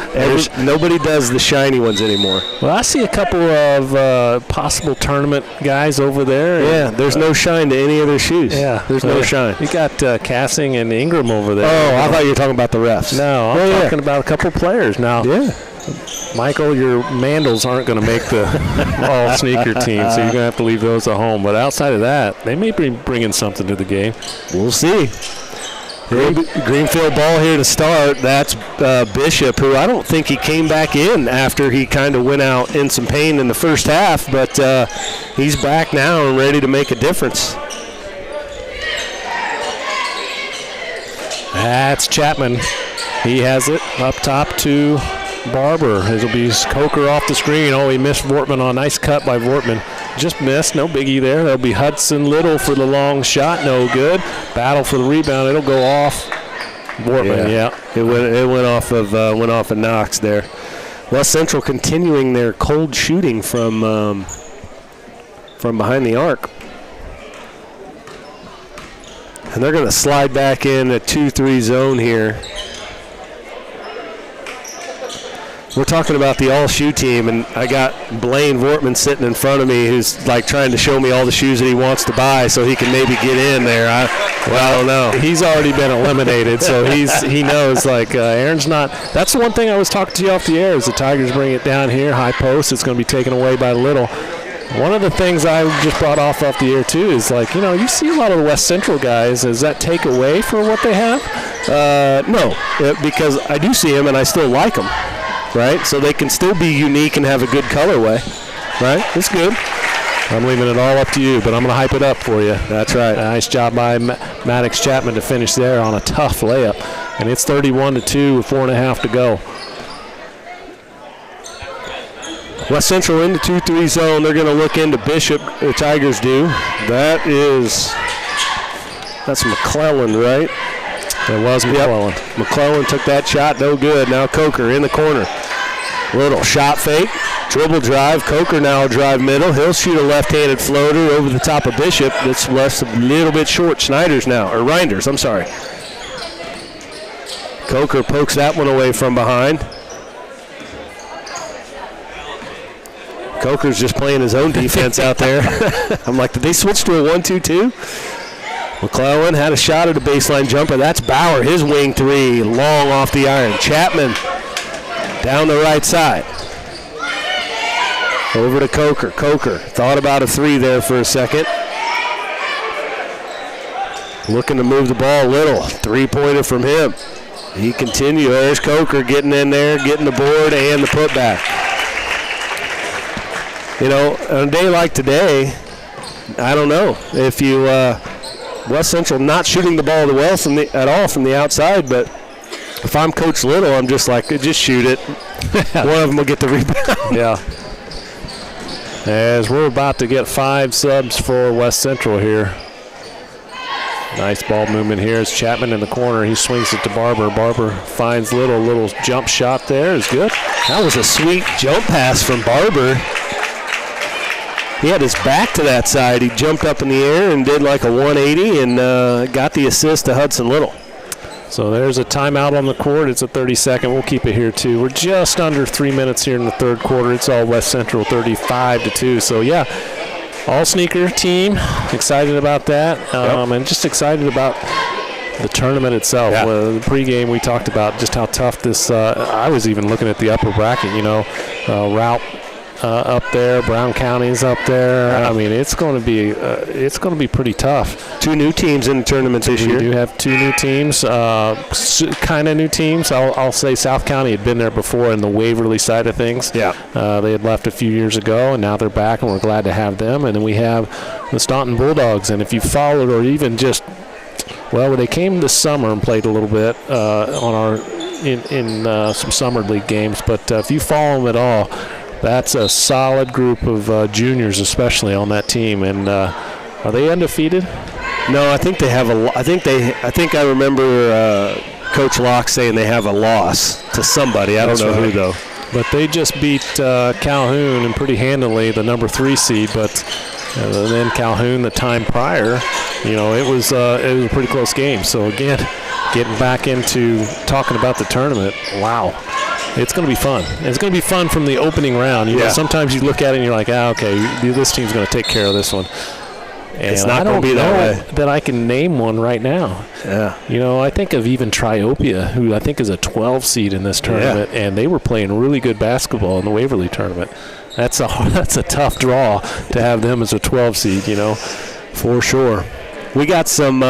Speaker 1: Nobody does the shiny ones anymore.
Speaker 2: Well, I see a couple of possible tournament guys over there.
Speaker 1: Yeah, there's no shine to any of their shoes.
Speaker 2: Yeah,
Speaker 1: there's no shine.
Speaker 2: You got Cassing and Ingram over there.
Speaker 1: Oh, I thought you were talking about the refs.
Speaker 2: No, I'm talking about a couple players now.
Speaker 1: Yeah.
Speaker 2: Michael, your Mandals aren't going to make the all-sneaker team, so you're going to have to leave those at home. But outside of that, they may be bringing something to the game.
Speaker 1: We'll see. Greenfield ball here to start. That's Bishop, who I don't think he came back in after he kind of went out in some pain in the first half, but he's back now and ready to make a difference.
Speaker 2: That's Chapman. He has it up top to Barber. It'll be Coker off the screen. Oh, he missed Vortman on a nice cut by Vortman. Just missed. No biggie there. There'll be Hudson Little for the long shot. No good. Battle for the rebound. It'll go off Vortman. Yeah.
Speaker 1: It went off of Knox there. West Central continuing their cold shooting from behind the arc. And they're going to slide back in a 2-3 zone here. We're talking about the all-shoe team, and I got Blaine Vortman sitting in front of me who's like trying to show me all the shoes that he wants to buy so he can maybe get in there. I don't know.
Speaker 2: He's already been eliminated, so he knows, like, Aaron's not. That's the one thing I was talking to you off the air is the Tigers bring it down here, high post. It's going to be taken away by Little. One of the things I just brought off the air, too, is, like, you know, you see a lot of the West Central guys. Does that take away for what they have?
Speaker 1: No, because I do see them and I still like them. Right, so they can still be unique and have a good colorway. Right, it's good.
Speaker 2: I'm leaving it all up to you, but I'm going to hype it up for you.
Speaker 1: That's right.
Speaker 2: Nice job by Maddox Chapman to finish there on a tough layup. And it's 31-2 with 4.5 to go.
Speaker 1: West Central in the 2-3 zone. They're going to look into Bishop. The Tigers do. That's McClellan, right?
Speaker 2: It was McClellan.
Speaker 1: Yep. McClellan took that shot, no good. Now Coker in the corner. Little shot fake, dribble drive. Coker now drive middle. He'll shoot a left-handed floater over the top of Bishop. That's left a little bit short. Reinders, I'm sorry. Coker pokes that one away from behind. Coker's just playing his own defense out there. I'm like, did they switch to a 1-2-2? McClellan had a shot at a baseline jumper. That's Bauer, his wing three, long off the iron. Chapman down the right side. Over to Coker. Coker thought about a three there for a second. Looking to move the ball a little. Three-pointer from him. He continues. There's Coker getting in there, getting the board and the putback. You know, on a day like today, I don't know if you West Central not shooting the ball well at all from the outside, but if I'm Coach Little, I'm just like, just shoot it. One of them will get the rebound.
Speaker 2: Yeah. As we're about to get 5 subs for West Central here. Nice ball movement here. It's Chapman in the corner. He swings it to Barber. Barber finds Little jump shot there. Is good.
Speaker 1: That was a sweet jump pass from Barber. He had his back to that side. He jumped up in the air and did like a 180 and got the assist to Hudson Little.
Speaker 2: So there's a timeout on the court. It's a 30-second. We'll keep it here, too. We're just under 3 minutes here in the third quarter. It's all West Central, 35-2. So, yeah, all sneaker team. Excited about that. And just excited about the tournament itself.
Speaker 1: Yeah.
Speaker 2: The pregame we talked about just how tough this. I was even looking at the upper bracket. Route up there, Brown County's up there.
Speaker 1: Yeah.
Speaker 2: I mean, it's going to be pretty tough.
Speaker 1: 2 new teams in the tournament this year.
Speaker 2: We do have 2 new teams, kind of new teams. I'll say South County had been there before in the Waverly side of things.
Speaker 1: Yeah.
Speaker 2: They had left a few years ago, and now they're back, and we're glad to have them. And then we have the Staunton Bulldogs. And if you followed or even just, well, they came this summer and played a little bit on our in some summer league games. But if you follow them at all, that's a solid group of juniors, especially on that team. And are they undefeated?
Speaker 1: No, I think they have I think I remember Coach Locke saying they have a loss to somebody. I don't know who though.
Speaker 2: But they just beat Calhoun and pretty handily, the number 3 seed. But then Calhoun, the time prior, it was a pretty close game. So again, getting back into talking about the tournament, wow. It's going to be fun. It's going to be fun from the opening round. Sometimes you look at it and you're like, okay, this team's going to take care of this one. And
Speaker 1: it's not going to be that way.
Speaker 2: That I can name one right now.
Speaker 1: Yeah.
Speaker 2: I think of even Triopia, who I think is a 12 seed in this tournament, and they were playing really good basketball in the Waverly tournament. That's a tough draw to have them as a 12 seed,
Speaker 1: For sure. We got some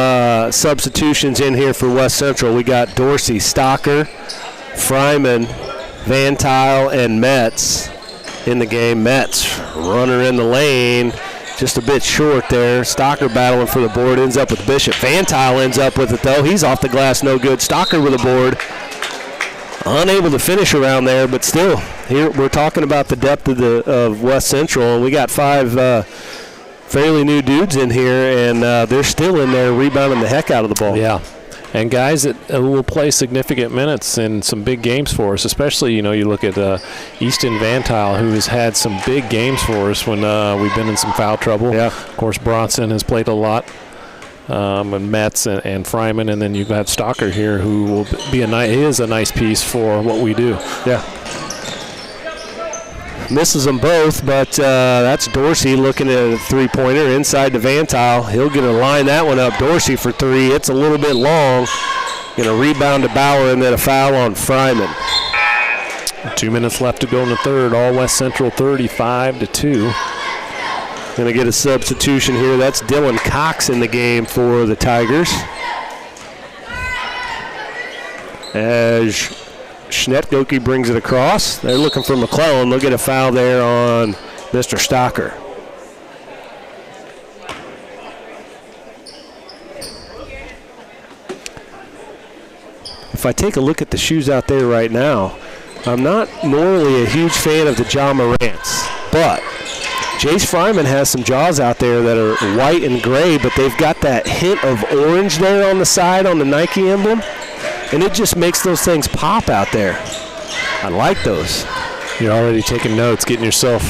Speaker 1: substitutions in here for West Central. We got Dorsey, Stocker, Fryman, Van Tile, and Metz in the game. Metz, runner in the lane, just a bit short there. Stocker battling for the board, ends up with Bishop. Van Tile ends up with it, though. He's off the glass, no good. Stocker with a board. Unable to finish around there, but still, here we're talking about the depth of West Central, and we got 5 fairly new dudes in here, and they're still in there rebounding the heck out of the ball.
Speaker 2: Yeah. And guys that will play significant minutes in some big games for us, especially, you look at Easton Van Tile, who has had some big games for us when we've been in some foul trouble.
Speaker 1: Yeah.
Speaker 2: Of course, Bronson has played a lot, and Metz and Fryman, and then you've got Stocker here, who will be a nice piece for what we do.
Speaker 1: Yeah. Misses them both, but that's Dorsey looking at a 3-pointer inside to Van Tile. He'll get to line that one up. Dorsey for 3. It's a little bit long. Going to rebound to Bauer, and then a foul on Fryman.
Speaker 2: 2 minutes left to go in the third. All West Central 35-2.
Speaker 1: Going to get a substitution here. That's Dylan Cox in the game for the Tigers. As Schnetgoki brings it across. They're looking for McClellan. They'll get a foul there on Mr. Stocker. If I take a look at the shoes out there right now, I'm not normally a huge fan of the John Morants, but Jace Fryman has some jaws out there that are white and gray, but they've got that hint of orange there on the side on the Nike emblem. And it just makes those things pop out there. I like those.
Speaker 2: You're already taking notes, getting yourself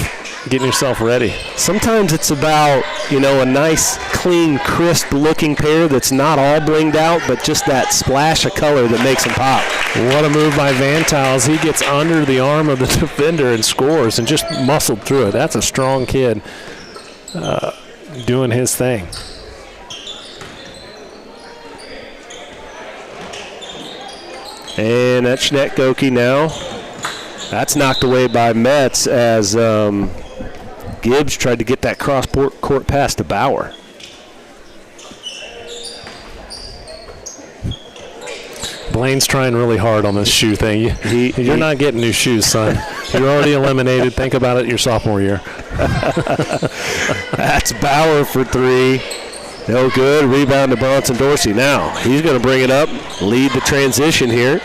Speaker 2: ready.
Speaker 1: Sometimes it's about, a nice, clean, crisp-looking pair that's not all blinged out, but just that splash of color that makes them pop.
Speaker 2: What a move by Van Tiles. He gets under the arm of the defender and scores and just muscled through it. That's a strong kid doing his thing.
Speaker 1: And that's Schnetgoki now. That's knocked away by Metz as Gibbs tried to get that cross-court pass to Bauer.
Speaker 2: Blaine's trying really hard on this shoe thing. You're not getting new shoes, son. You're already eliminated. Think about it your sophomore year.
Speaker 1: That's Bauer for 3. No good. Rebound to Bronson Dorsey. Now he's going to bring it up, lead the transition here,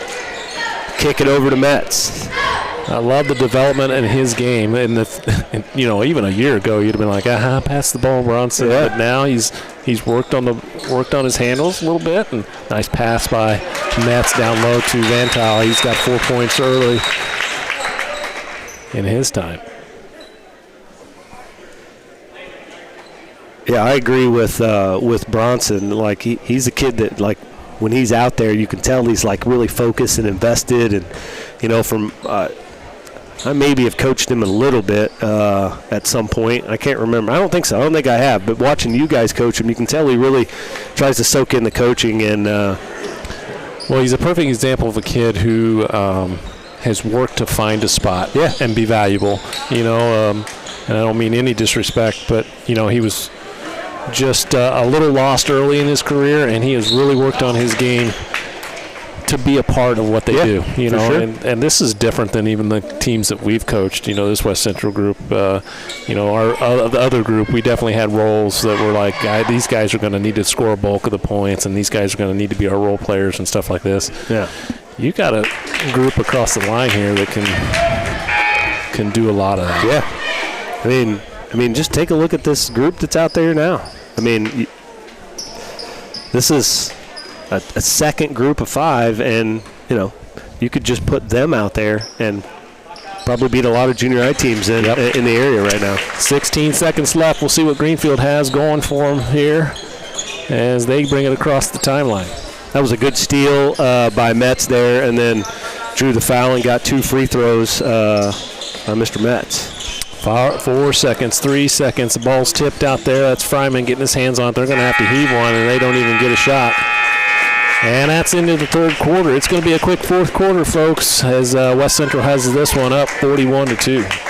Speaker 1: kick it over to Metz.
Speaker 2: I love the development in his game. And even a year ago, you'd have been like, pass the ball, Bronson.
Speaker 1: Yeah.
Speaker 2: But now he's worked on his handles a little bit, and nice pass by Metz down low to Van Tile. He's got 4 points early in his time.
Speaker 1: Yeah, I agree with Bronson. Like he's a kid that, like, when he's out there, you can tell he's like really focused and invested. And from I maybe have coached him a little bit at some point. I can't remember. I don't think so. I don't think I have. But watching you guys coach him, you can tell he really tries to soak in the coaching. And
Speaker 2: well, he's a perfect example of a kid who has worked to find a spot and be valuable. You know, and I don't mean any disrespect, but, you know, he was just a little lost early in his career, and he has really worked on his game to be a part of what they do, you know,
Speaker 1: sure.
Speaker 2: and this is different than even the teams that we've coached. You know, this West Central group, you know, the other group, we definitely had roles that were like, these guys are going to need to score a bulk of the points, and these guys are going to need to be our role players and stuff like this.
Speaker 1: Yeah,
Speaker 2: you got a group across the line here that can do a lot of that.
Speaker 1: Yeah, I mean, just take a look at this group that's out there now. I mean, this is a second group of 5, and, you know, you could just put them out there and probably beat a lot of junior high teams in the area right now.
Speaker 2: 16 seconds left. We'll see what Greenfield has going for them here as they bring it across the timeline.
Speaker 1: That was a good steal by Metz there, and then drew the foul and got 2 free throws by Mr. Metz.
Speaker 2: 4 seconds, 3 seconds. The ball's tipped out there. That's Fryman getting his hands on it. They're going to have to heave one, and they don't even get a shot. And that's into the third quarter. It's going to be a quick fourth quarter, folks, as West Central has this one up 41-2.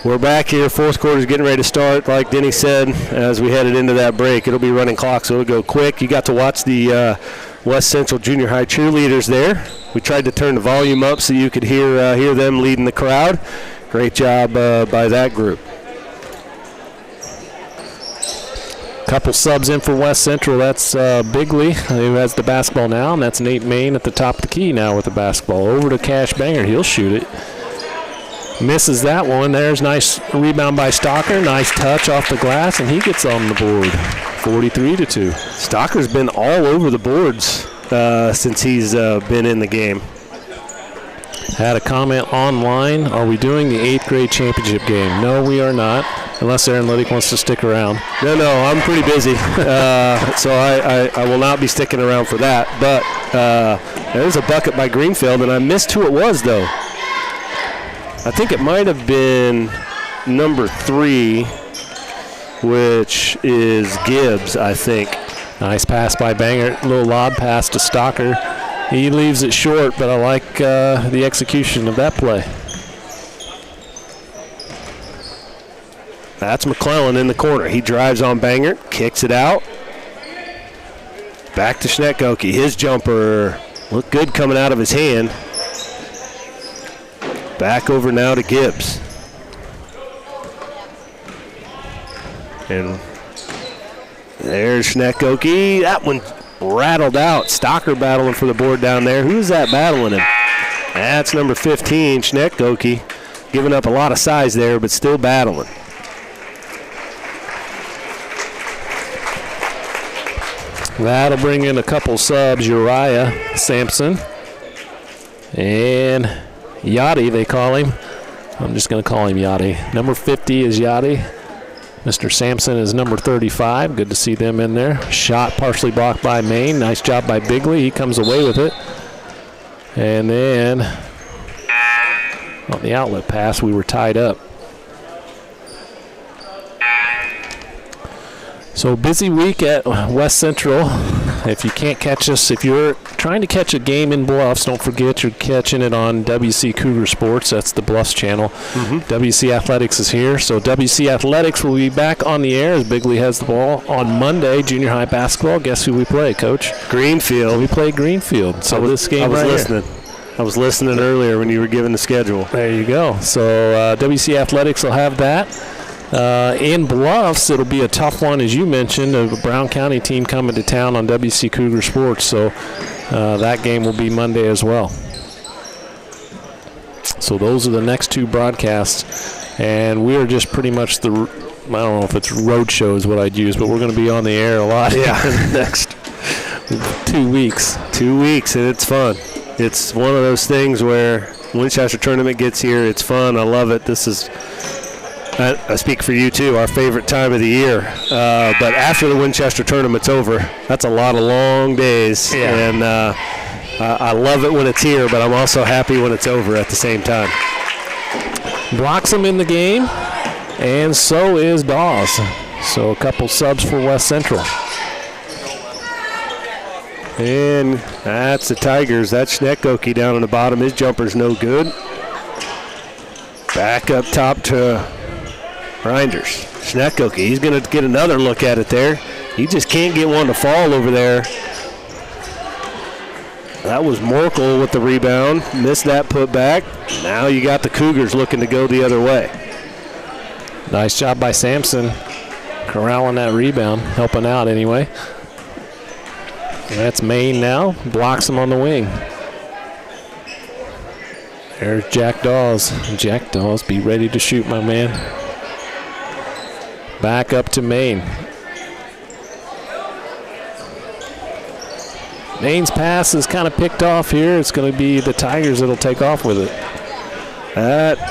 Speaker 1: We're back here. Fourth quarter's getting ready to start. Like Denny said, as we headed into that break, it'll be running clock, so it'll go quick. You got to watch the West Central Junior High cheerleaders there. We tried to turn the volume up so you could hear them leading the crowd. Great job by that group.
Speaker 2: Couple subs in for West Central. That's Bigley, who has the basketball now, and that's Nate Main at the top of the key now with the basketball. Over to Cash Banger. He'll shoot it. Misses that one. There's nice rebound by Stalker. Nice touch off the glass, and he gets on the board. 43-2.
Speaker 1: Stalker's been all over the boards since he's been in the game.
Speaker 2: Had a comment online. Are we doing the 8th grade championship game? No, we are not, unless Aaron Liddick wants to stick around.
Speaker 1: No, I'm pretty busy, so I will not be sticking around for that. But there's a bucket by Greenfield, and I missed who it was, though. I think it might have been number 3, which is Gibbs, I think.
Speaker 2: Nice pass by Banger. Little lob pass to Stalker. He leaves it short, but I like the execution of that play.
Speaker 1: That's McClellan in the corner. He drives on Banger, kicks it out. Back to Schnetkoke. His jumper looked good coming out of his hand. Back over now to Gibbs. And there's Schnetkoke. That one rattled out. Stalker battling for the board down there. Who's that battling him? That's number 15, Schnetkoke. Giving up a lot of size there, but still battling.
Speaker 2: That'll bring in a couple subs. Uriah Sampson and Yachty, they call him. I'm just going to call him Yachty. Number 50 is Yachty. Mr. Sampson is number 35. Good to see them in there. Shot partially blocked by Maine. Nice job by Bigley. He comes away with it. And then on the outlet pass, we were tied up. So busy week at West Central. If you can't catch us, if you're trying to catch a game in Bluffs, don't forget you're catching it on WC Cougar Sports. That's the Bluffs channel. WC Athletics is here. So WC Athletics will be back on the air as Bigley has the ball on Monday, junior high basketball. Guess who we play, Coach?
Speaker 1: Greenfield.
Speaker 2: We play Greenfield. So this game right
Speaker 1: listening. I was listening earlier when you were giving the schedule.
Speaker 2: There you go. So WC Athletics will have that. In Bluffs, it'll be a tough one, as you mentioned, a Brown County team coming to town on WC Cougar Sports. So that game will be Monday as well. So those are the next two broadcasts. And we are just pretty much I don't know if it's road show is what I'd use, but we're going to be on the air a lot in the next 2 weeks.
Speaker 1: 2 weeks, and it's fun. It's one of those things where Winchester tournament gets here, it's fun. I love it. This is, I speak for you too, our favorite time of the year. But after the Winchester tournament's over, that's a lot of long days.
Speaker 2: Yeah.
Speaker 1: And I love it when it's here, but I'm also happy when it's over at the same time.
Speaker 2: Bloxham in the game, and so is Dawes. So a couple subs for West Central.
Speaker 1: And that's the Tigers. That's Schnekoki down on the bottom. His jumper's no good. Back up top to Reinders. Schnekoki, he's going to get another look at it there. He just can't get one to fall over there. That was Morkel with the rebound. Missed that put back. Now you got the Cougars looking to go the other way.
Speaker 2: Nice job by Sampson corralling that rebound, helping out anyway. That's Maine now, blocks him on the wing. There's Jack Dawes. Jack Dawes, be ready to shoot, my man. Back up to Maine. Maine's pass is kind of picked off here. It's going to be the Tigers that'll take off with it.
Speaker 1: That's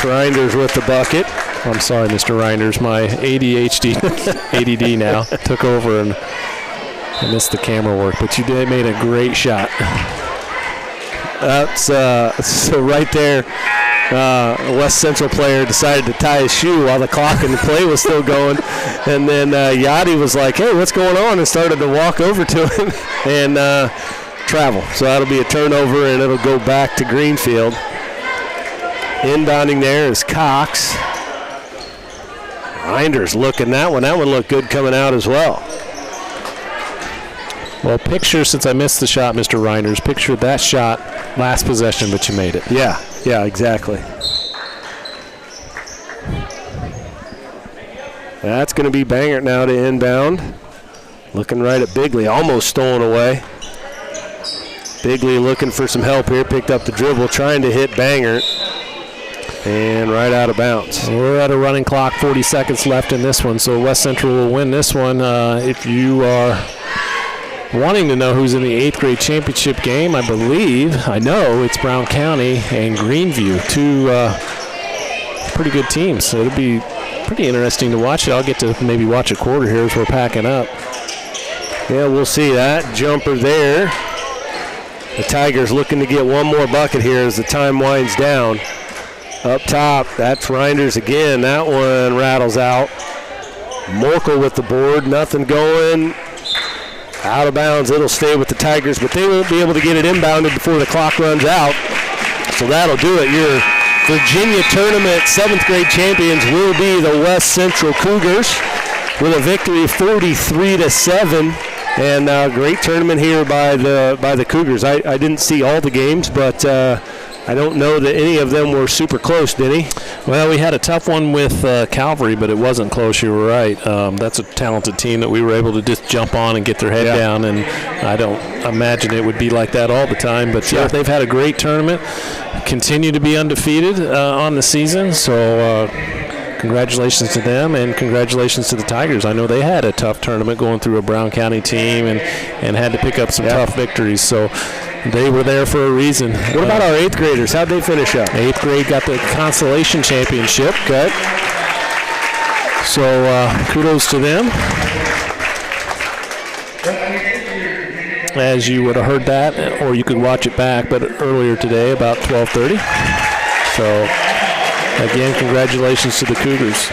Speaker 1: Reinders with the bucket.
Speaker 2: I'm sorry, Mr. Reinders. My ADHD, ADD now, took over and I missed the camera work, but you made a great shot.
Speaker 1: That's so right there. A West Central player decided to tie his shoe while the clock and the play was still going, and then Yachty was like, "Hey, what's going on?" and started to walk over to him and travel. So that'll be a turnover, and it'll go back to Greenfield. Inbounding there is Cox. Reinders looking that one. That one looked good coming out as well.
Speaker 2: Well, picture, since I missed the shot, Mr. Reinders, picture that shot last possession, but you made it.
Speaker 1: Yeah, exactly. That's going to be Bangert now to inbound. Looking right at Bigley, almost stolen away. Bigley looking for some help here, picked up the dribble, trying to hit Bangert. And right out of bounds.
Speaker 2: We're at a running clock, 40 seconds left in this one, so West Central will win this one. If you are wanting to know who's in the 8th grade championship game, I know it's Brown County and Greenview, two pretty good teams. So it'll be pretty interesting to watch it. I'll get to maybe watch a quarter here as we're packing up.
Speaker 1: Yeah, we'll see that jumper there. The Tigers looking to get one more bucket here as the time winds down. Up top, that's Reinders again. That one rattles out. Morkel with the board, nothing going. Out of bounds, it'll stay with the Tigers, but they won't be able to get it inbounded before the clock runs out. So that'll do it. Your Virginia Tournament 7th grade champions will be the West Central Cougars with a victory 43-7. And great tournament here by the Cougars. I didn't see all the games, but I don't know that any of them were super close, did he?
Speaker 2: Well, we had a tough one with Calvary, but it wasn't close. You were right. That's a talented team that we were able to just jump on and get their head down, and I don't imagine it would be like that all the time. But, yeah, they've had a great tournament, continue to be undefeated on the season, so congratulations to them, and congratulations to the Tigers. I know they had a tough tournament going through a Brown County team and had to pick up some tough victories. So they were there for a reason.
Speaker 1: What about our 8th graders? How'd they finish up?
Speaker 2: 8th grade got the consolation championship.
Speaker 1: Okay.
Speaker 2: So kudos to them. As you would have heard that, or you could watch it back, but earlier today about 12:30. So again, congratulations to the Cougars.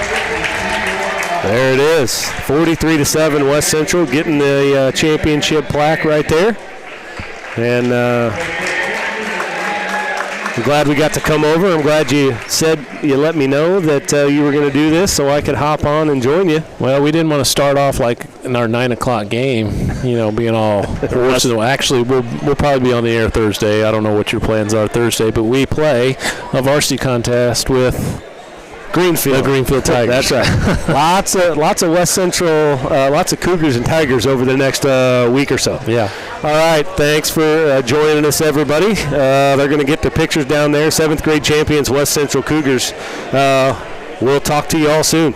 Speaker 1: There it is, 43-7 West Central getting the championship plaque right there. And I'm glad we got to come over. I'm glad you let me know that you were going to do this so I could hop on and join you.
Speaker 2: Well, we didn't want to start off like in our 9 o'clock game, being all emotional. Actually, we'll probably be on the air Thursday. I don't know what your plans are Thursday, but we play a varsity contest with
Speaker 1: Greenfield.
Speaker 2: The Greenfield Tigers.
Speaker 1: That's right. lots of West Central, lots of Cougars and Tigers over the next week or so.
Speaker 2: Yeah.
Speaker 1: All right. Thanks for joining us, everybody. They're going to get the pictures down there. 7th grade champions, West Central Cougars. We'll talk to you all soon.